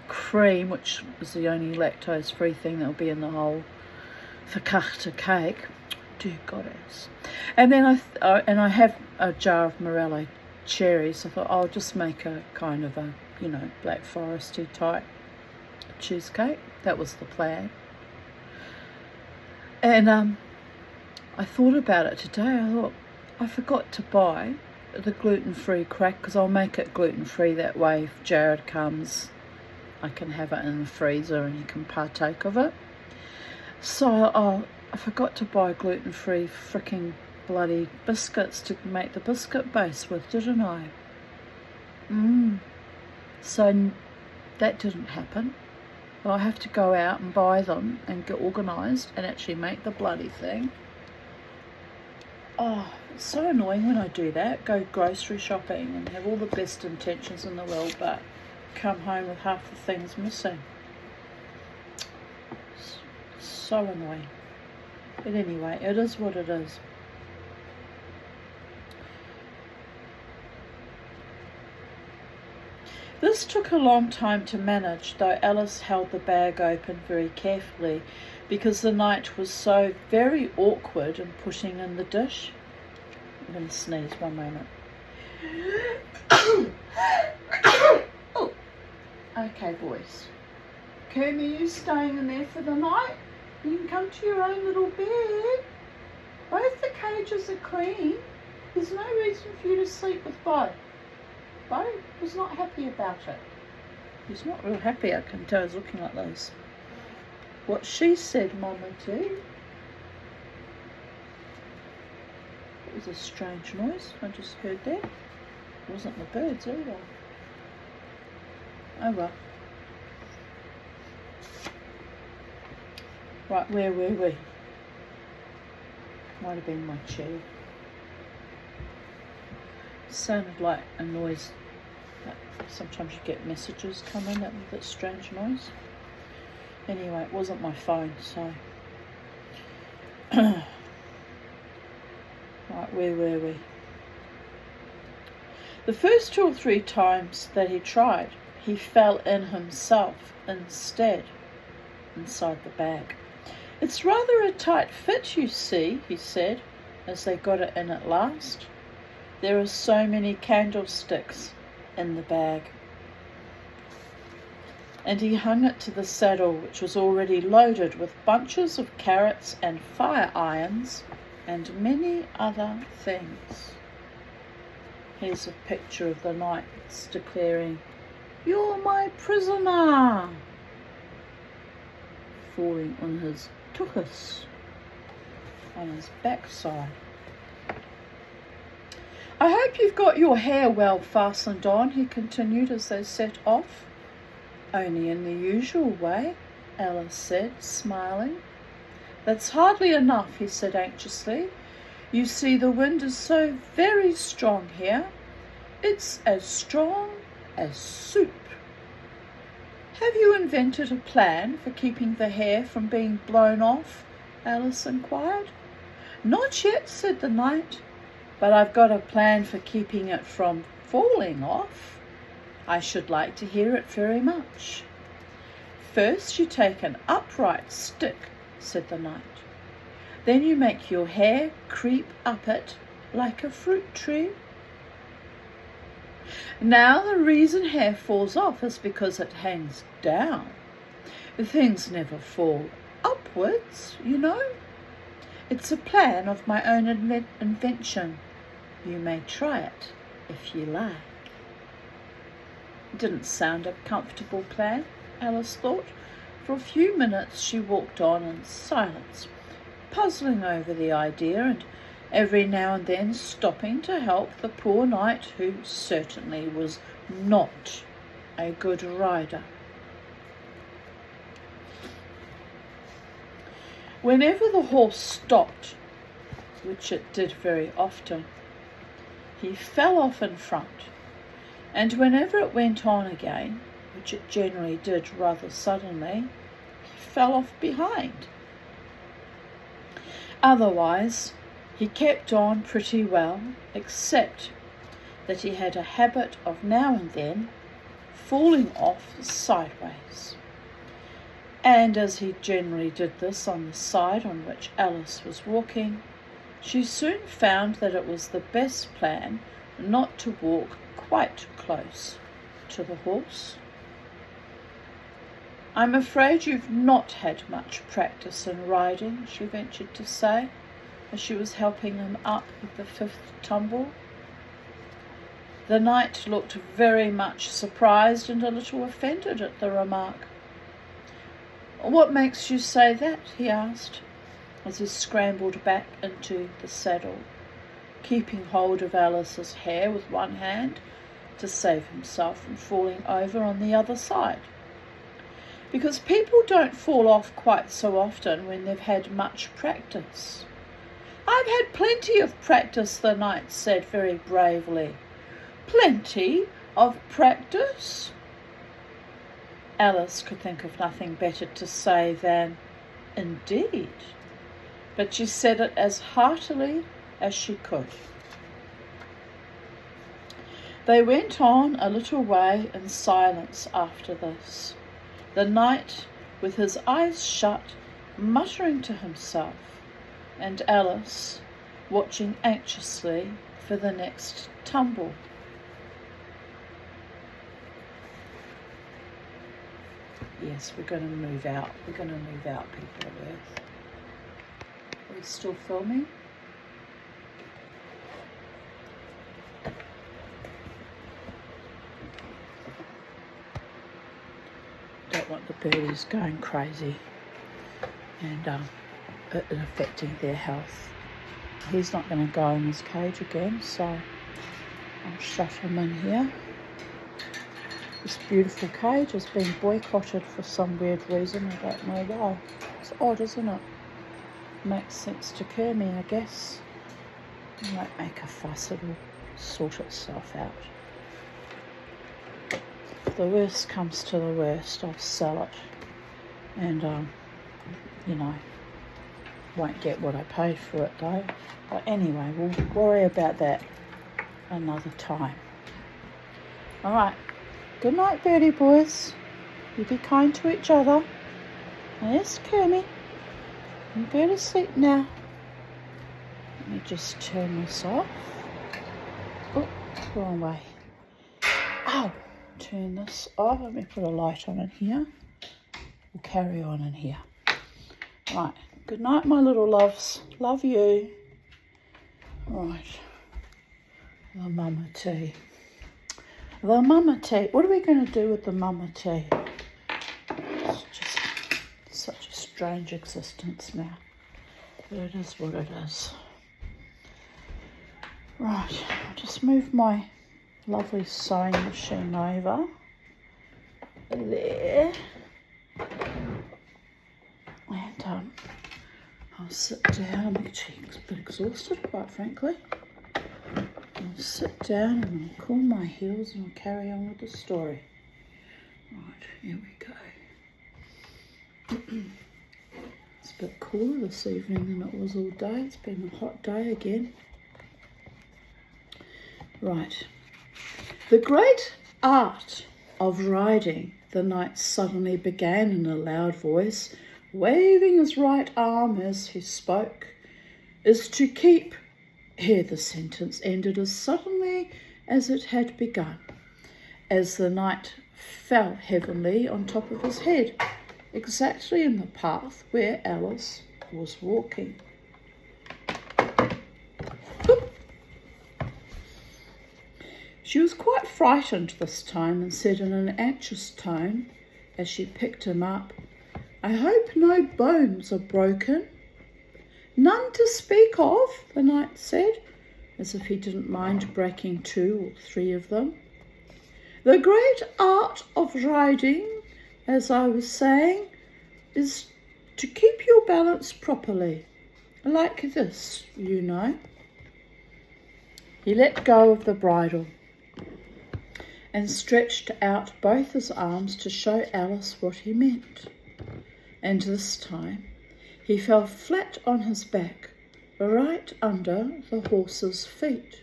cream, which is the only lactose-free thing that'll be in the whole fakakta cake. Dear goddess. And then I have a jar of Morello cherries. I thought I'll just make a kind of a, Black Foresty type cheesecake. That was the plan. And I thought about it today. I thought I forgot to buy the gluten-free crack, because I'll make it gluten-free. That way if Jared comes, I can have it in the freezer and he can partake of it. So I forgot to buy gluten-free fricking bloody biscuits to make the biscuit base with, didn't I? So that didn't happen. But I have to go out and buy them and get organised and actually make the bloody thing. Oh, it's so annoying when I do that. Go grocery shopping and have all the best intentions in the world, but come home with half the things missing. So annoying. But anyway, it is what it is. This took a long time to manage, though Alice held the bag open very carefully, because the night was so very awkward in putting in the dish. I'm going to sneeze one moment. Oh. Okay, boys. Kerm, are you staying in there for the night? You can come to your own little bed. Both the cages are clean. There's no reason for you to sleep with Bo. Bo was not happy about it. He's not real happy, I can tell. He's looking like those. What she said, Mama too. It was a strange noise I just heard there. It wasn't the birds either. Oh well. Right, where were we? Might have been my chair. Sounded like a noise. Like sometimes you get messages come in with that strange noise. Anyway, it wasn't my phone, so. Right, where were we? The first 2 or 3 times that he tried, he fell in himself instead, inside the bag. It's rather a tight fit, you see, he said, as they got it in at last. There are so many candlesticks in the bag. And he hung it to the saddle, which was already loaded with bunches of carrots and fire irons and many other things. Here's a picture of the knights declaring, "You're my prisoner," falling on his tuchus, on his backside. "I hope you've got your hair well fastened on," he continued as they set off. "Only in the usual way," Alice said, smiling. "That's hardly enough," he said anxiously. "You see, the wind is so very strong here. It's as strong as soup." "Have you invented a plan for keeping the hair from being blown off?" Alice inquired. "Not yet," said the knight, "but I've got a plan for keeping it from falling off. I should like to hear it very much." "First you take an upright stick," said the knight. "Then you make your hair creep up it like a fruit tree. Now the reason hair falls off is because it hangs down. Things never fall upwards, you know. It's a plan of my own invention. You may try it if you like." It didn't sound a comfortable plan, Alice thought. For a few minutes she walked on in silence, puzzling over the idea and every now and then stopping to help the poor knight, who certainly was not a good rider. Whenever the horse stopped, which it did very often, he fell off in front, and whenever it went on again, which it generally did rather suddenly, he fell off behind. Otherwise, he kept on pretty well, except that he had a habit of now and then falling off sideways. And as he generally did this on the side on which Alice was walking, she soon found that it was the best plan not to walk quite close to the horse. "I'm afraid you've not had much practice in riding," she ventured to say, as she was helping him up with the 5th tumble. The knight looked very much surprised and a little offended at the remark. "What makes you say that?" he asked, as he scrambled back into the saddle, keeping hold of Alice's hair with one hand to save himself from falling over on the other side. "Because people don't fall off quite so often when they've had much practice." "I've had plenty of practice," the knight said very bravely. "Plenty of practice?" Alice could think of nothing better to say than, "Indeed," but she said it as heartily as she could. They went on a little way in silence after this, the knight with his eyes shut, muttering to himself, and Alice watching anxiously for the next tumble. Yes, we're going to move out. We're going to move out, people of Earth. Are we still filming? Don't want the birdies going crazy and it affecting their health. He's not going to go in his cage again, so I'll shut him in here. This beautiful cage has been boycotted for some weird reason. I don't know why. It's odd, isn't it? Makes sense to Kermie, I guess. It won't make a fuss, it'll sort itself out. If the worst comes to the worst, I'll sell it. And, won't get what I paid for it though. But anyway, we'll worry about that another time. Alright. Good night, birdie boys. You be kind to each other. Yes, Kermie. You go to sleep now. Let me just turn this off. Oh, wrong way. Ow! Turn this off. Let me put a light on in here. We'll carry on in here. Right. Good night, my little loves. Love you. Right. The mama tea. The mama tea. What are we going to do with the mama tea? It's just such a strange existence now. But it is what it is. Right. I'll just move my lovely sewing machine over. There. And I'll sit down. I'm actually a bit exhausted, quite frankly. I'll sit down and I'll cool my heels and I'll carry on with the story. Right, here we go. It's a bit cooler this evening than it was all day. It's been a hot day again. Right. The great art of riding, the knight suddenly began in a loud voice, waving his right arm as he spoke, is to keep. Here the sentence ended as suddenly as it had begun, as the knight fell heavily on top of his head, exactly in the path where Alice was walking. She was quite frightened this time and said in an anxious tone, as she picked him up, "I hope no bones are broken." "None to speak of," the knight said, as if he didn't mind breaking 2 or 3 of them. "The great art of riding, as I was saying, is to keep your balance properly, like this, you know." He let go of the bridle and stretched out both his arms to show Alice what he meant. And this time he fell flat on his back, right under the horse's feet.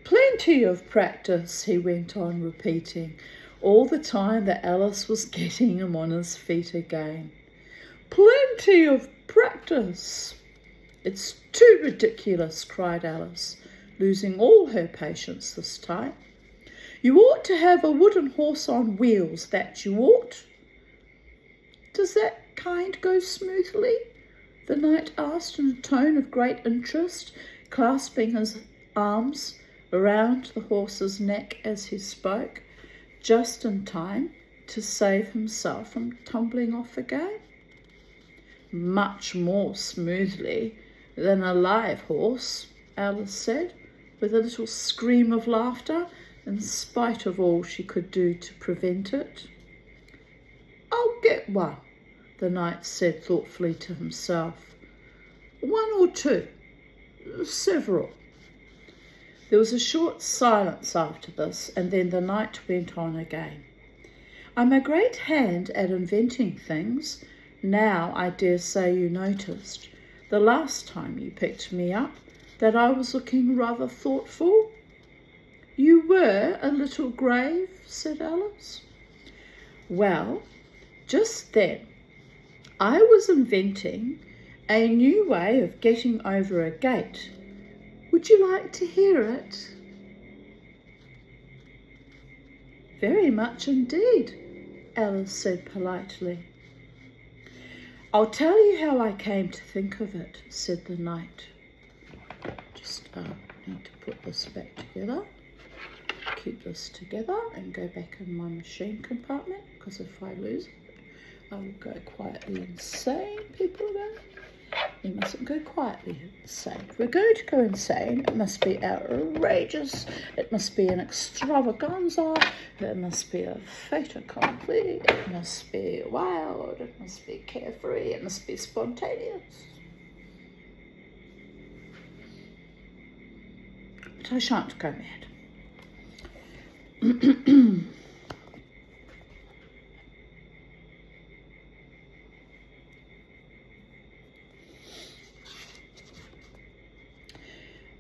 "Plenty of practice," he went on repeating, all the time that Alice was getting him on his feet again. "Plenty of practice." "It's too ridiculous," cried Alice, losing all her patience this time. "You ought to have a wooden horse on wheels, that you ought." "Does that kind go smoothly?" the knight asked in a tone of great interest, clasping his arms around the horse's neck as he spoke, just in time to save himself from tumbling off again. "Much more smoothly than a live horse," Alice said, with a little scream of laughter, in spite of all she could do to prevent it. "I'll get one," the knight said thoughtfully to himself. "One or two, several." There was a short silence after this, and then the knight went on again. "I'm a great hand at inventing things. Now I dare say you noticed, the last time you picked me up, that I was looking rather thoughtful." "You were a little grave," said Alice. "Well, just then I was inventing a new way of getting over a gate. Would you like to hear it?" "Very much indeed," Alice said politely. "I'll tell you how I came to think of it," said the knight. Just need to put this back together, keep this together, and go back in my machine compartment, because if I lose it, I will go quietly insane, people. You mustn't go quietly insane. If we're going to go insane, it must be outrageous, it must be an extravaganza, it must be a fait accompli, it must be wild, it must be carefree, it must be spontaneous. But I shan't go mad.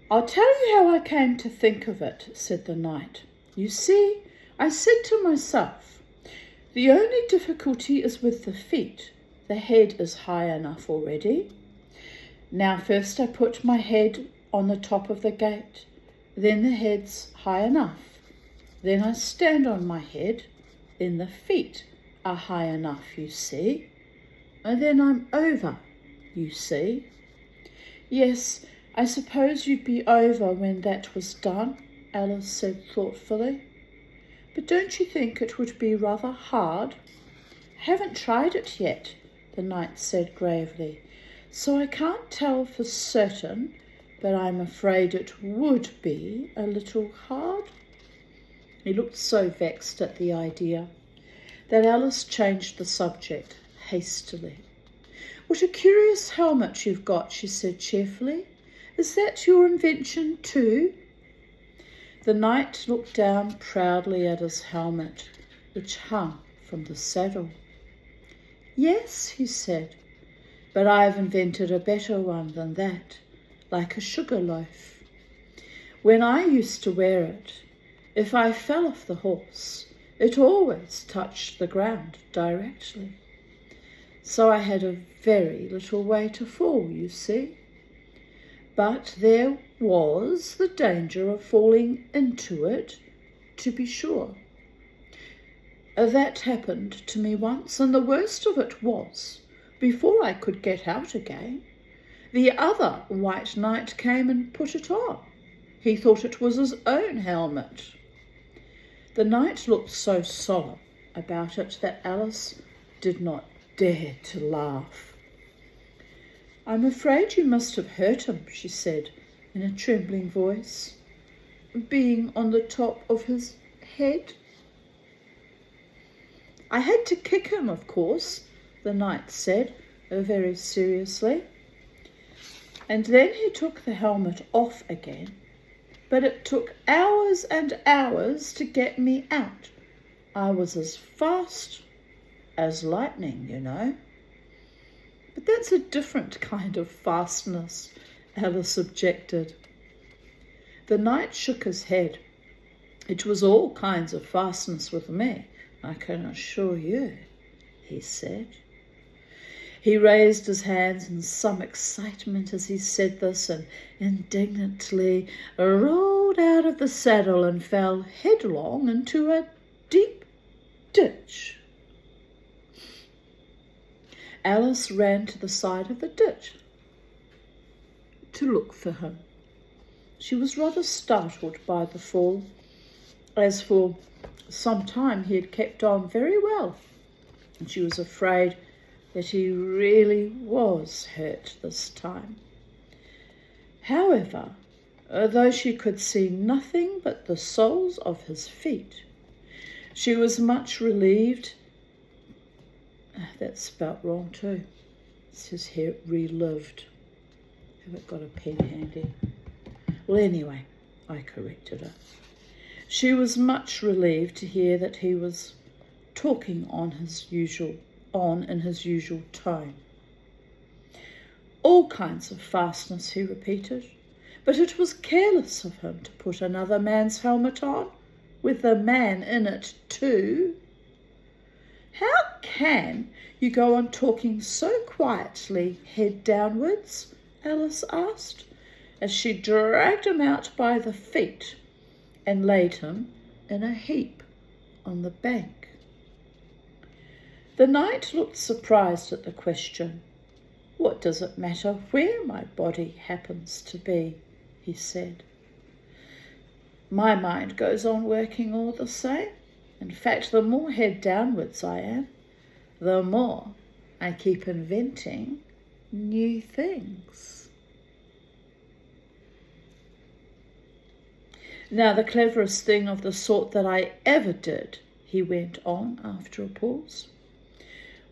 "I'll tell you how I came to think of it," said the knight. "You see, I said to myself, the only difficulty is with the feet. The head is high enough already. Now first I put my head on the top of the gate, then the head's high enough. Then I stand on my head, then the feet are high enough, you see. And then I'm over, you see." "Yes, I suppose you'd be over when that was done," Alice said thoughtfully. "But don't you think it would be rather hard?" "Haven't tried it yet," the knight said gravely, "so I can't tell for certain, but I'm afraid it would be a little hard." He looked so vexed at the idea that Alice changed the subject hastily. "What a curious helmet you've got," she said cheerfully. "Is that your invention too?" The knight looked down proudly at his helmet, which hung from the saddle. "Yes," he said, "but I've invented a better one than that, like a sugar loaf. When I used to wear it, if I fell off the horse, it always touched the ground directly. So I had a very little way to fall, you see. But there was the danger of falling into it, to be sure. That happened to me once, and the worst of it was, before I could get out again, the other white knight came and put it on. He thought it was his own helmet." The knight looked so solemn about it that Alice did not dare to laugh. "I'm afraid you must have hurt him," she said in a trembling voice, "being on the top of his head." "I had to kick him, of course," the knight said very seriously. And then he took the helmet off again, but it took hours and hours to get me out. I was as fast as lightning, you know. "But that's a different kind of fastness," Alice objected. The knight shook his head. "It was all kinds of fastness with me, I can assure you," he said. He raised his hands in some excitement as he said this, and indignantly rolled out of the saddle and fell headlong into a deep ditch. Alice ran to the side of the ditch to look for him. She was rather startled by the fall, as for some time he had kept on very well, and she was afraid that he really was hurt this time. However, though she could see nothing but the soles of his feet, she was much relieved. That's spelt wrong too. It says here relived. Haven't got a pen handy. Well, anyway, I corrected her. She was much relieved to hear that he was talking in his usual tone. All kinds of fastness, he repeated, but it was careless of him to put another man's helmet on, with the man in it too. How can you go on talking so quietly, head downwards? Alice asked, as she dragged him out by the feet and laid him in a heap on the bank. The knight looked surprised at the question. What does it matter where my body happens to be? He said. My mind goes on working all the same. In fact, the more head downwards I am, the more I keep inventing new things. Now, the cleverest thing of the sort that I ever did, he went on after a pause,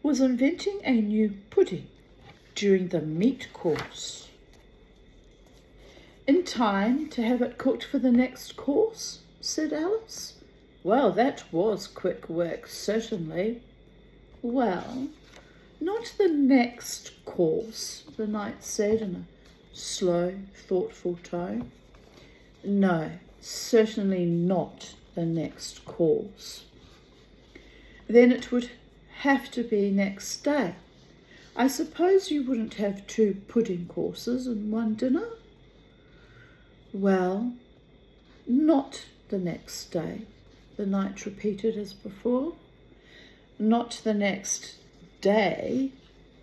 was inventing a new pudding during the meat course. In time to have it cooked for the next course, said Alice. Well, that was quick work, certainly. Well, not the next course, the knight said in a slow, thoughtful tone. No, certainly not the next course. Then it would have to be next day. I suppose you wouldn't have 2 pudding courses and 1 dinner? Well, not the next day, the knight repeated as before. Not the next day.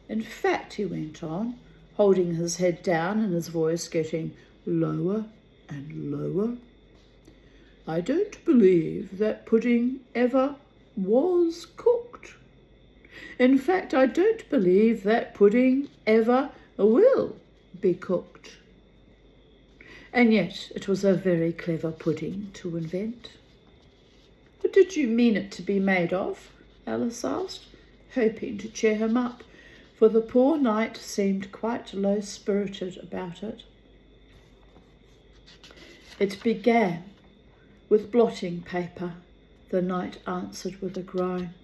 In fact, he went on, holding his head down and his voice getting lower and lower, I don't believe that pudding ever was cooked. In fact, I don't believe that pudding ever will be cooked. And yet it was a very clever pudding to invent. What did you mean it to be made of? Alice asked, hoping to cheer him up, for the poor knight seemed quite low-spirited about it. It began with blotting paper, the knight answered with a groan.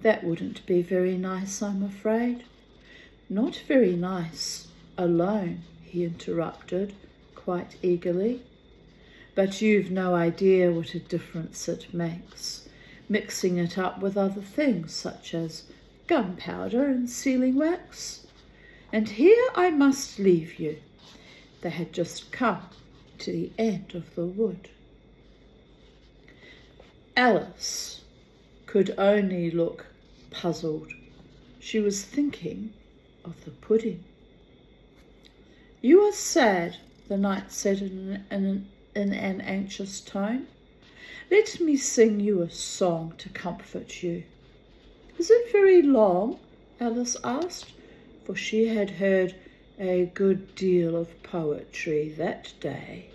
That wouldn't be very nice, I'm afraid. Not very nice alone, he interrupted quite eagerly. But you've no idea what a difference it makes, mixing it up with other things such as gunpowder and sealing wax. And here I must leave you. They had just come to the end of the wood. Alice could only look puzzled. She was thinking of the pudding. You are sad, the knight said in an anxious tone. Let me sing you a song to comfort you. Is it very long? Alice asked, for she had heard a good deal of poetry that day.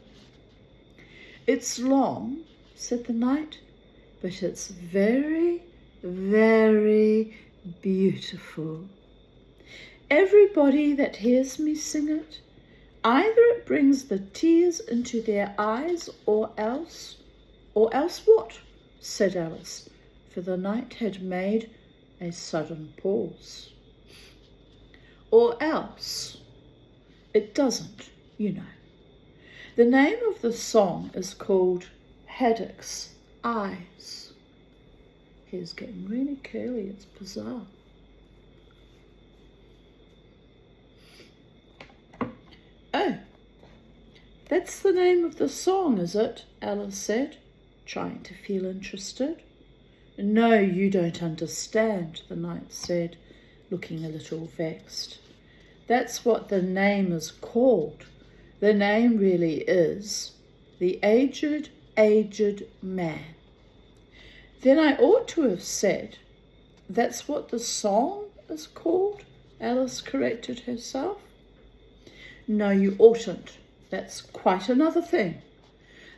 It's long, said the knight, but it's very, very beautiful. Everybody that hears me sing it, either it brings the tears into their eyes or else what? Said Alice, for the knight had made a sudden pause. Or else it doesn't, you know. The name of the song is called Haddock's Eyes. He's getting really curly, it's bizarre. That's the name of the song, is it? Alice said, trying to feel interested. No, you don't understand, the knight said, looking a little vexed. That's what the name is called. The name really is The Aged Man. Then I ought to have said, that's what the song is called, Alice corrected herself. No, you oughtn't. That's quite another thing.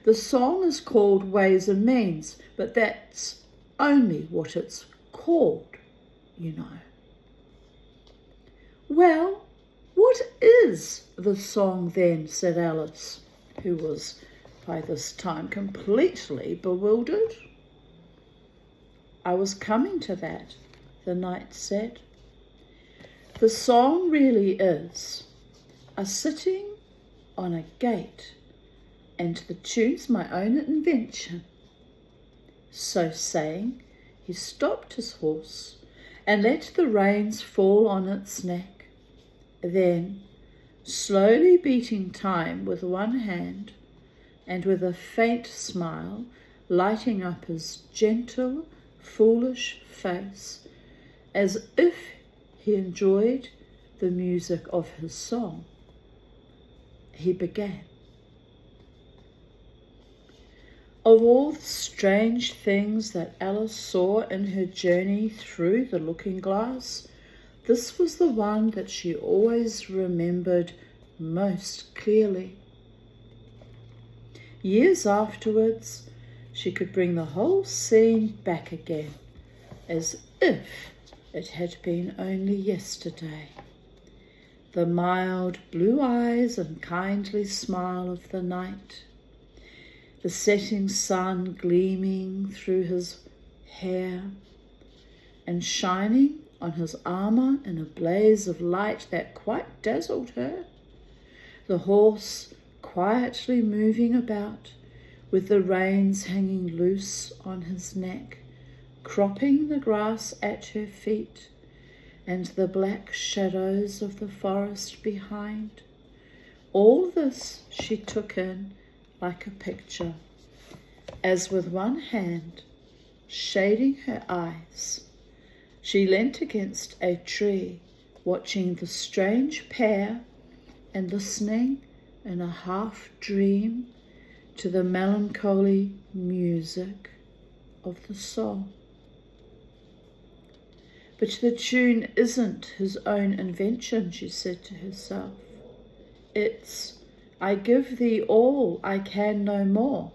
The song is called Ways and Means, but that's only what it's called, you know. Well, what is the song then, said Alice, who was by this time completely bewildered. I was coming to that, the knight said. The song really is a sitting on a gate, and the tune's my own invention. So saying, he stopped his horse and let the reins fall on its neck. Then, slowly beating time with one hand, and with a faint smile lighting up his gentle, foolish face, as if he enjoyed the music of his song, he began. Of all the strange things that Alice saw in her journey through the looking-glass, this was the one that she always remembered most clearly. Years afterwards, she could bring the whole scene back again, as if it had been only yesterday. The mild blue eyes and kindly smile of the knight, the setting sun gleaming through his hair and shining on his armour in a blaze of light that quite dazzled her, the horse quietly moving about with the reins hanging loose on his neck, cropping the grass at her feet, and the black shadows of the forest behind. All this she took in like a picture, as with one hand, shading her eyes, she leant against a tree, watching the strange pair and listening in a half-dream to the melancholy music of the song. But the tune isn't his own invention, she said to herself. It's, I give thee all, I can no more.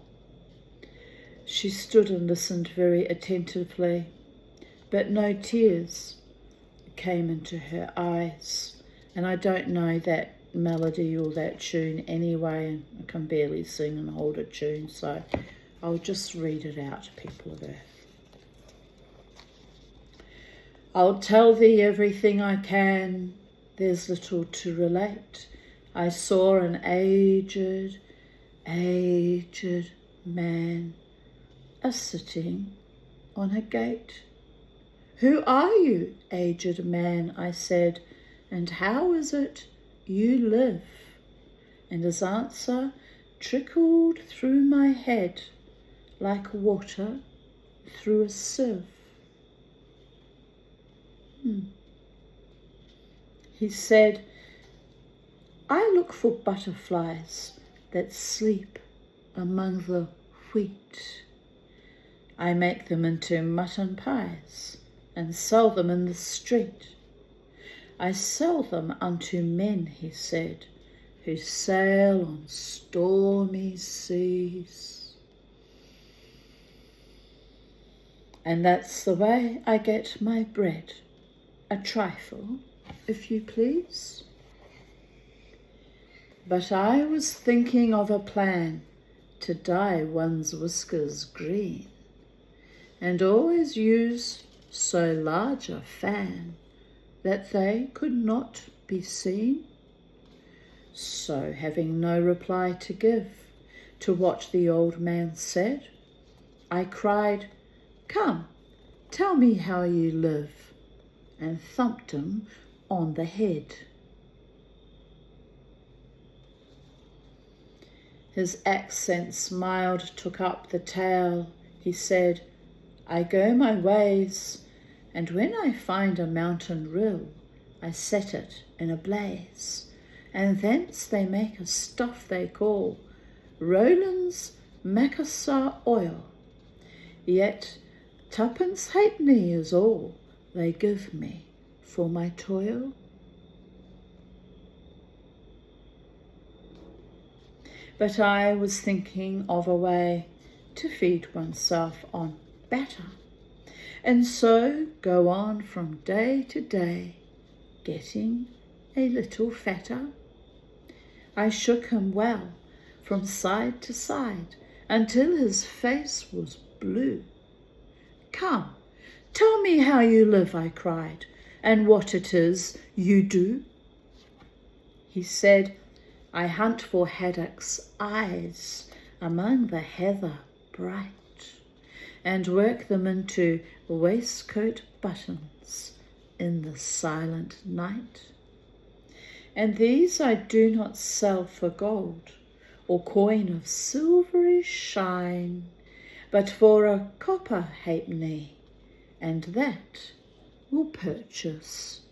She stood and listened very attentively, but no tears came into her eyes. And I don't know that melody or that tune anyway, and I can barely sing and hold a tune, so I'll just read it out, people of earth. I'll tell thee everything I can, there's little to relate. I saw an aged man a-sitting on a gate. Who are you, aged man, I said, and how is it you live? And his answer trickled through my head like water through a sieve. He said, I look for butterflies that sleep among the wheat. I make them into mutton pies and sell them in the street. I sell them unto men, he said, who sail on stormy seas. And that's the way I get my bread. A trifle, if you please. But I was thinking of a plan to dye one's whiskers green, and always use so large a fan that they could not be seen. So, having no reply to give to what the old man said, I cried, Come, tell me how you live, and thumped him on the head. His accent smiled, took up the tale. He said, I go my ways, and when I find a mountain rill, I set it in a blaze, and thence they make a stuff they call Rowland's Macassar oil. Yet 2.5 halfpenny is all they give me for my toil. But I was thinking of a way to feed oneself on batter, and so go on from day to day, getting a little fatter. I shook him well from side to side until his face was blue. Come, tell me how you live, I cried, and what it is you do. He said, I hunt for haddocks' eyes among the heather bright, and work them into waistcoat buttons in the silent night. And these I do not sell for gold, or coin of silvery shine, but for a 2.5 halfpenny, and that will purchase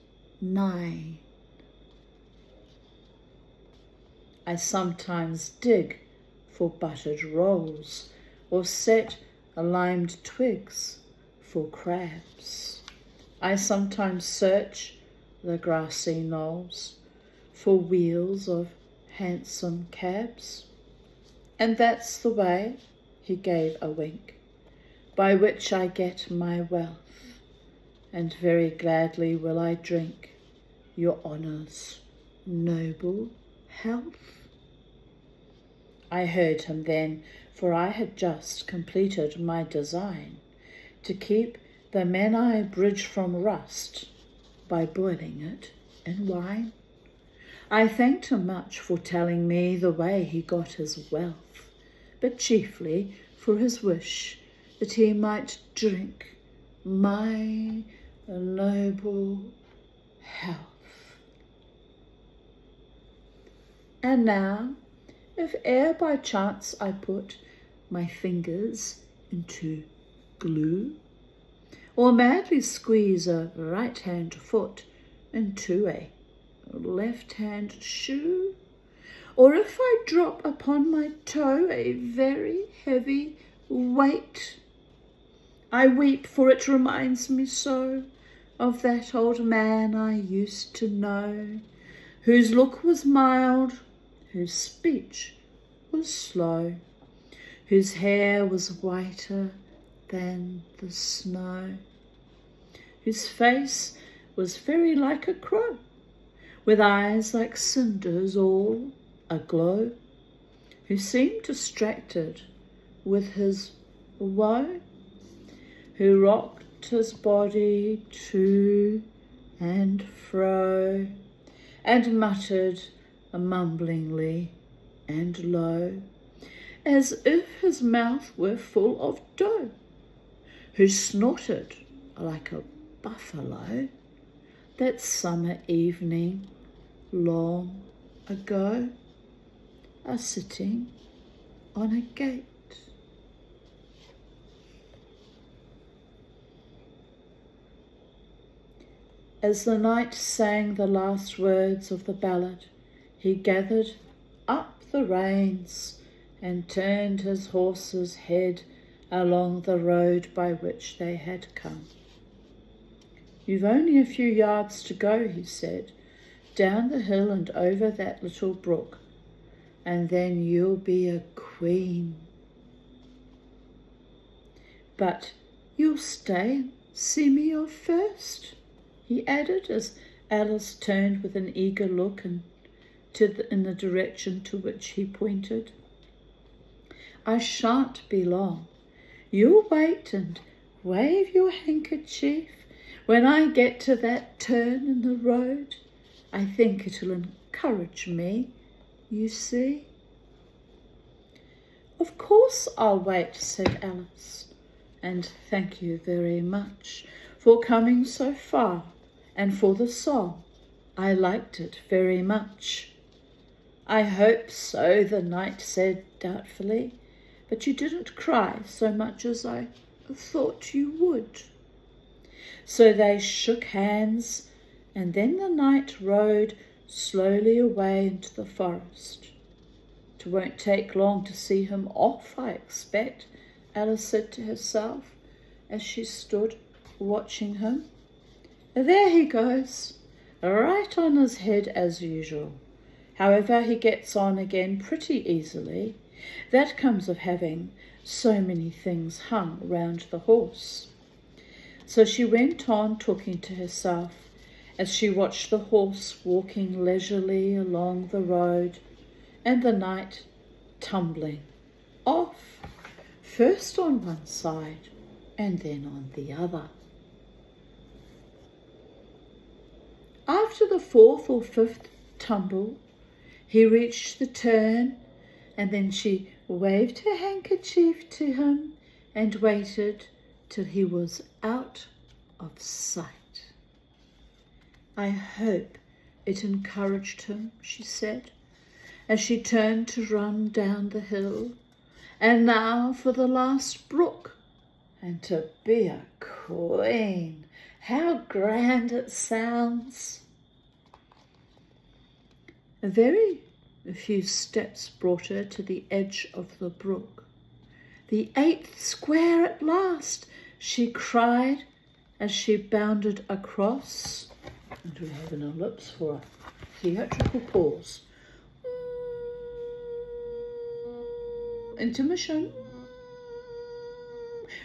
9. I sometimes dig for buttered rolls, or set limed twigs for crabs. I sometimes search the grassy knolls for wheels of handsome cabs. And that's the way, he gave a wink, by which I get my wealth, and very gladly will I drink your honour's noble health. I heard him then, for I had just completed my design to keep the Menai Bridge from rust by boiling it in wine. I thanked him much for telling me the way he got his wealth, but chiefly for his wish that he might drink my noble health. And now, if e'er by chance I put my fingers into glue, or madly squeeze a right-hand foot into a left-hand shoe, or if I drop upon my toe a very heavy weight, I weep, for it reminds me so of that old man I used to know, whose look was mild, whose speech was slow, whose hair was whiter than the snow, whose face was very like a crow, with eyes like cinders all aglow, who seemed distracted with his woe, who rocked his body to and fro, and muttered mumblingly and low, as if his mouth were full of dough, who snorted like a buffalo that summer evening long ago, a-sitting on a gate. As the knight sang the last words of the ballad, he gathered up the reins and turned his horse's head along the road by which they had come. You've only a few yards to go, he said, down the hill and over that little brook, and then you'll be a queen. But you'll stay and see me off first, he added, as Alice turned with an eager look in the direction to which he pointed. I shan't be long. You'll wait and wave your handkerchief when I get to that turn in the road. I think it'll encourage me, you see. Of course I'll wait, said Alice, and thank you very much for coming so far and for the song. I liked it very much. I hope so, the knight said doubtfully, "but you didn't cry so much as I thought you would." So they shook hands, and then the knight rode slowly away into the forest. "It won't take long to see him off, I expect," Alice said to herself as she stood watching him. "There he goes, right on his head as usual. However, he gets on again pretty easily. That comes of having so many things hung round the horse." So she went on talking to herself as she watched the horse walking leisurely along the road and the knight tumbling off, first on one side and then on the other. After the fourth or fifth tumble, he reached the turn, and then she waved her handkerchief to him and waited till he was out of sight. "I hope it encouraged him," she said, as she turned to run down the hill. "And now for the last brook, and to be a queen. How grand it sounds!" A very few steps brought her to the edge of the brook. "The 8th square at last," she cried as she bounded across. And we have an ellipse for a theatrical pause. Intermission.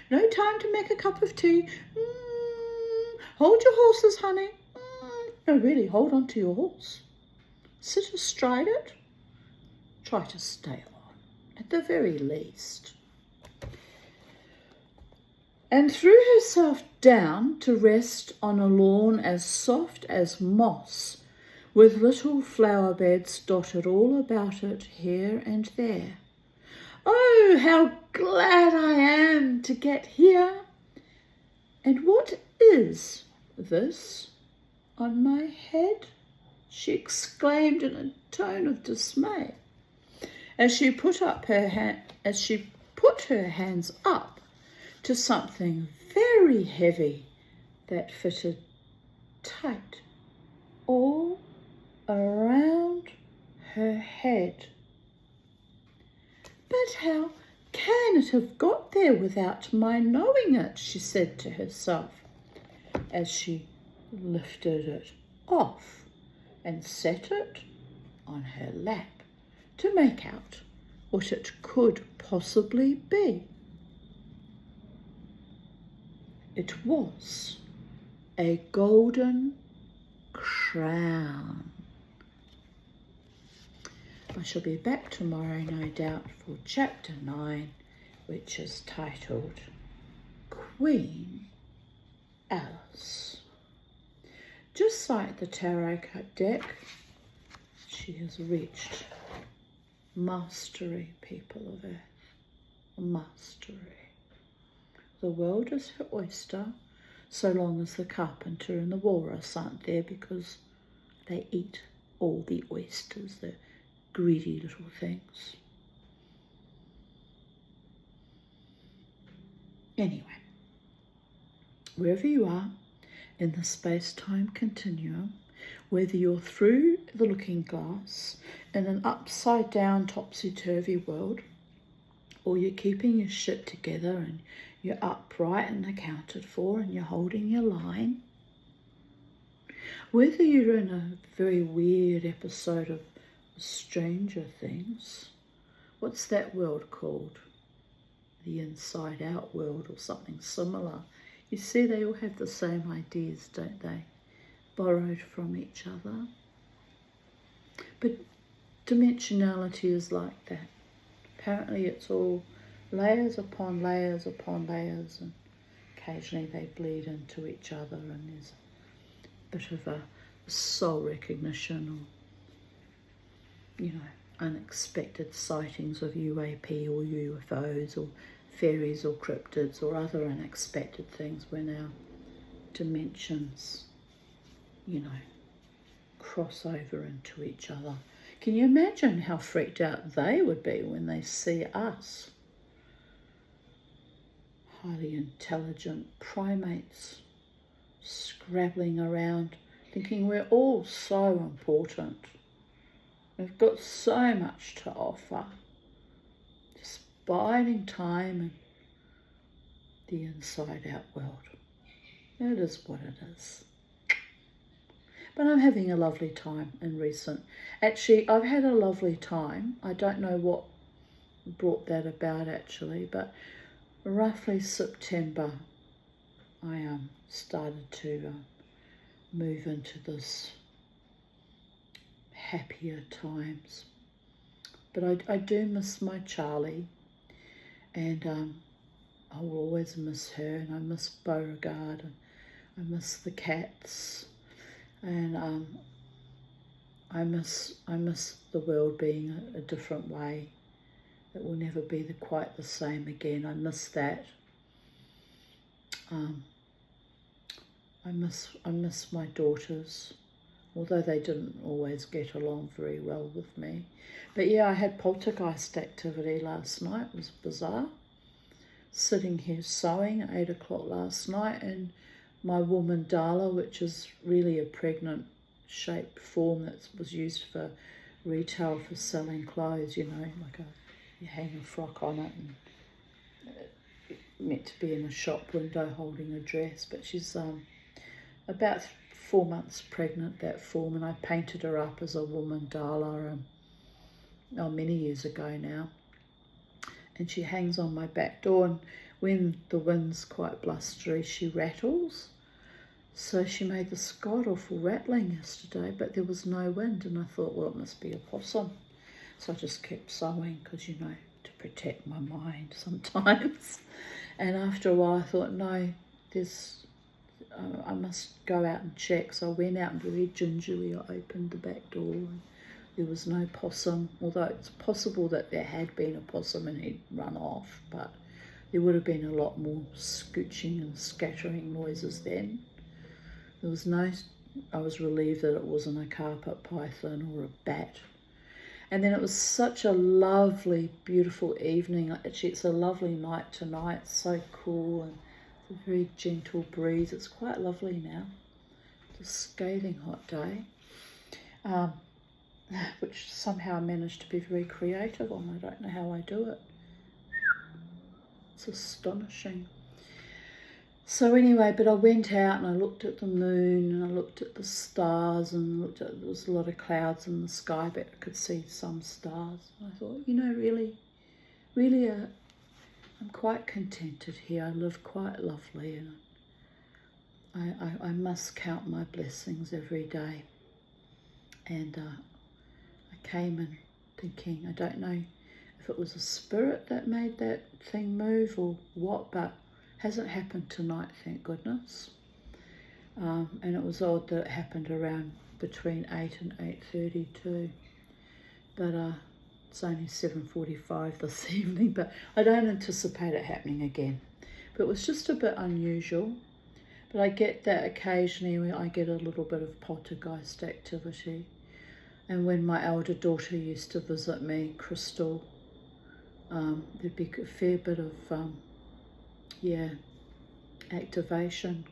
No time to make a cup of tea. Hold your horses, honey. No, really, hold on to your horse. Sit astride it. Try to stay on, at the very least. And threw herself down to rest on a lawn as soft as moss, with little flower beds dotted all about it here and there. "Oh, how glad I am to get here! And what is this on my head?" she exclaimed in a tone of dismay, as she put her hands up to something very heavy that fitted tight all around her head. "But how can it have got there without my knowing it?" she said to herself, as she lifted it off and set it on her lap to make out what it could possibly be. It was a golden crown. I shall be back tomorrow, no doubt, for chapter 9, which is titled Queen Alice. Just like the tarot card deck, she has reached mastery, people of Earth. Mastery. The world is her oyster, so long as the carpenter and the walrus aren't there, because they eat all the oysters, the greedy little things. Anyway, wherever you are in the space-time continuum, whether you're through the looking glass in an upside-down, topsy-turvy world, or you're keeping your shit together and you're upright and accounted for and you're holding your line, whether you're in a very weird episode of Stranger Things, what's that world called? The Inside Out world or something similar. You see, they all have the same ideas, don't they? Borrowed from each other. But dimensionality is like that. Apparently it's all layers upon layers upon layers, and occasionally they bleed into each other, and there's a bit of a soul recognition, or, unexpected sightings of UAP or UFOs or fairies or cryptids or other unexpected things when our dimensions, cross over into each other. Can you imagine how freaked out they would be when they see us? Highly intelligent primates scrabbling around, thinking we're all so important. We've got so much to offer. Just biding time in the inside-out world. It is what it is. But I'm having a lovely time in recent. Actually, I've had a lovely time. I don't know what brought that about actually, but roughly September, I started to move into this happier times. But I do miss my Charlie, and I will always miss her, and I miss Beauregard, and I miss the cats, and I miss the world being a different way. It will never be quite the same again. I miss that. I miss my daughters, although they didn't always get along very well with me. But yeah, I had poltergeist activity last night. It was bizarre. Sitting here sewing at 8 o'clock last night, and my woman Dala, which is really a pregnant shape form that was used for retail for selling clothes, you know, like you hang a frock on it, and meant to be in a shop window holding a dress, but she's about 4 months pregnant, that form, and I painted her up as a woman Dala many years ago now. And she hangs on my back door, and when the wind's quite blustery, she rattles. So she made this god-awful rattling yesterday, but there was no wind, and I thought, well, it must be a possum. So I just kept sewing because, you know, to protect my mind sometimes. And after a while I thought, no, I must go out and check. So I went out and very gingerly I opened the back door, and there was no possum, although it's possible that there had been a possum and he'd run off, but there would have been a lot more scooching and scattering noises then. There was I was relieved that it wasn't a carpet python or a bat. And then it was such a lovely, beautiful evening. Actually, it's a lovely night tonight. It's so cool, and it's a very gentle breeze. It's quite lovely now. It's a scathing hot day, which somehow I managed to be very creative on. I don't know how I do it. It's astonishing. So anyway, but I went out and I looked at the moon and I looked at the stars and there was a lot of clouds in the sky, but I could see some stars. And I thought, you know, really, I'm quite contented here. I live quite lovely, and I must count my blessings every day. And I came in thinking, I don't know if it was a spirit that made that thing move or what, but hasn't happened tonight, thank goodness. And it was odd that it happened around between 8 and 8:30 too. But it's only 7:45 this evening, but I don't anticipate it happening again. But it was just a bit unusual. But I get that occasionally where I get a little bit of poltergeist activity. And when my elder daughter used to visit me, Crystal, there'd be a fair bit of activation,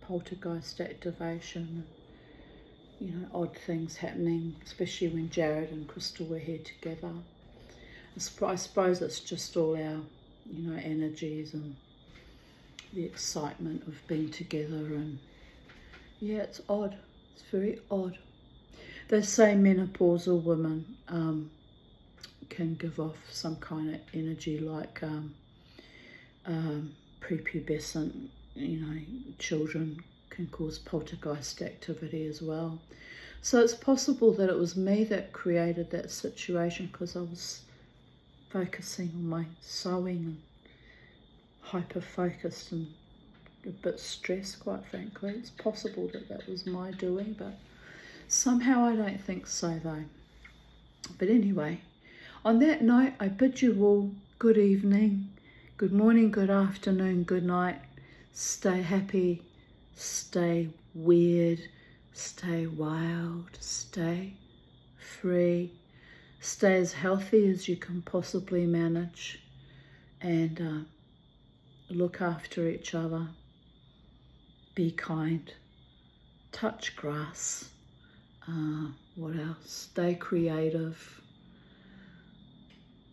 poltergeist activation, you know, odd things happening, especially when Jared and Crystal were here together. I suppose it's just all our, you know, energies and the excitement of being together, and yeah, it's odd. It's very odd. They say menopausal women can give off some kind of energy like prepubescent, you know, children can cause poltergeist activity as well. So it's possible that it was me that created that situation because I was focusing on my sewing and hyper-focused and a bit stressed, quite frankly. It's possible that that was my doing, but somehow I don't think so though. But anyway, on that note, I bid you all good evening, good morning, good afternoon, good night. Stay happy, stay weird, stay wild, stay 3. Stay as healthy as you can possibly manage, and look after each other. Be kind. Touch grass. What else? Stay creative.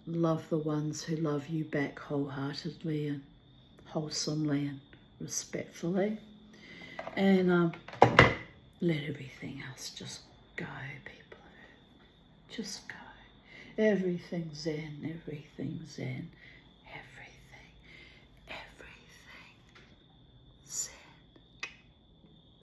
Love the ones who love you back wholeheartedly and wholesomely and respectfully. And let everything else just go, people. Just go. Everything's zen, everything's zen.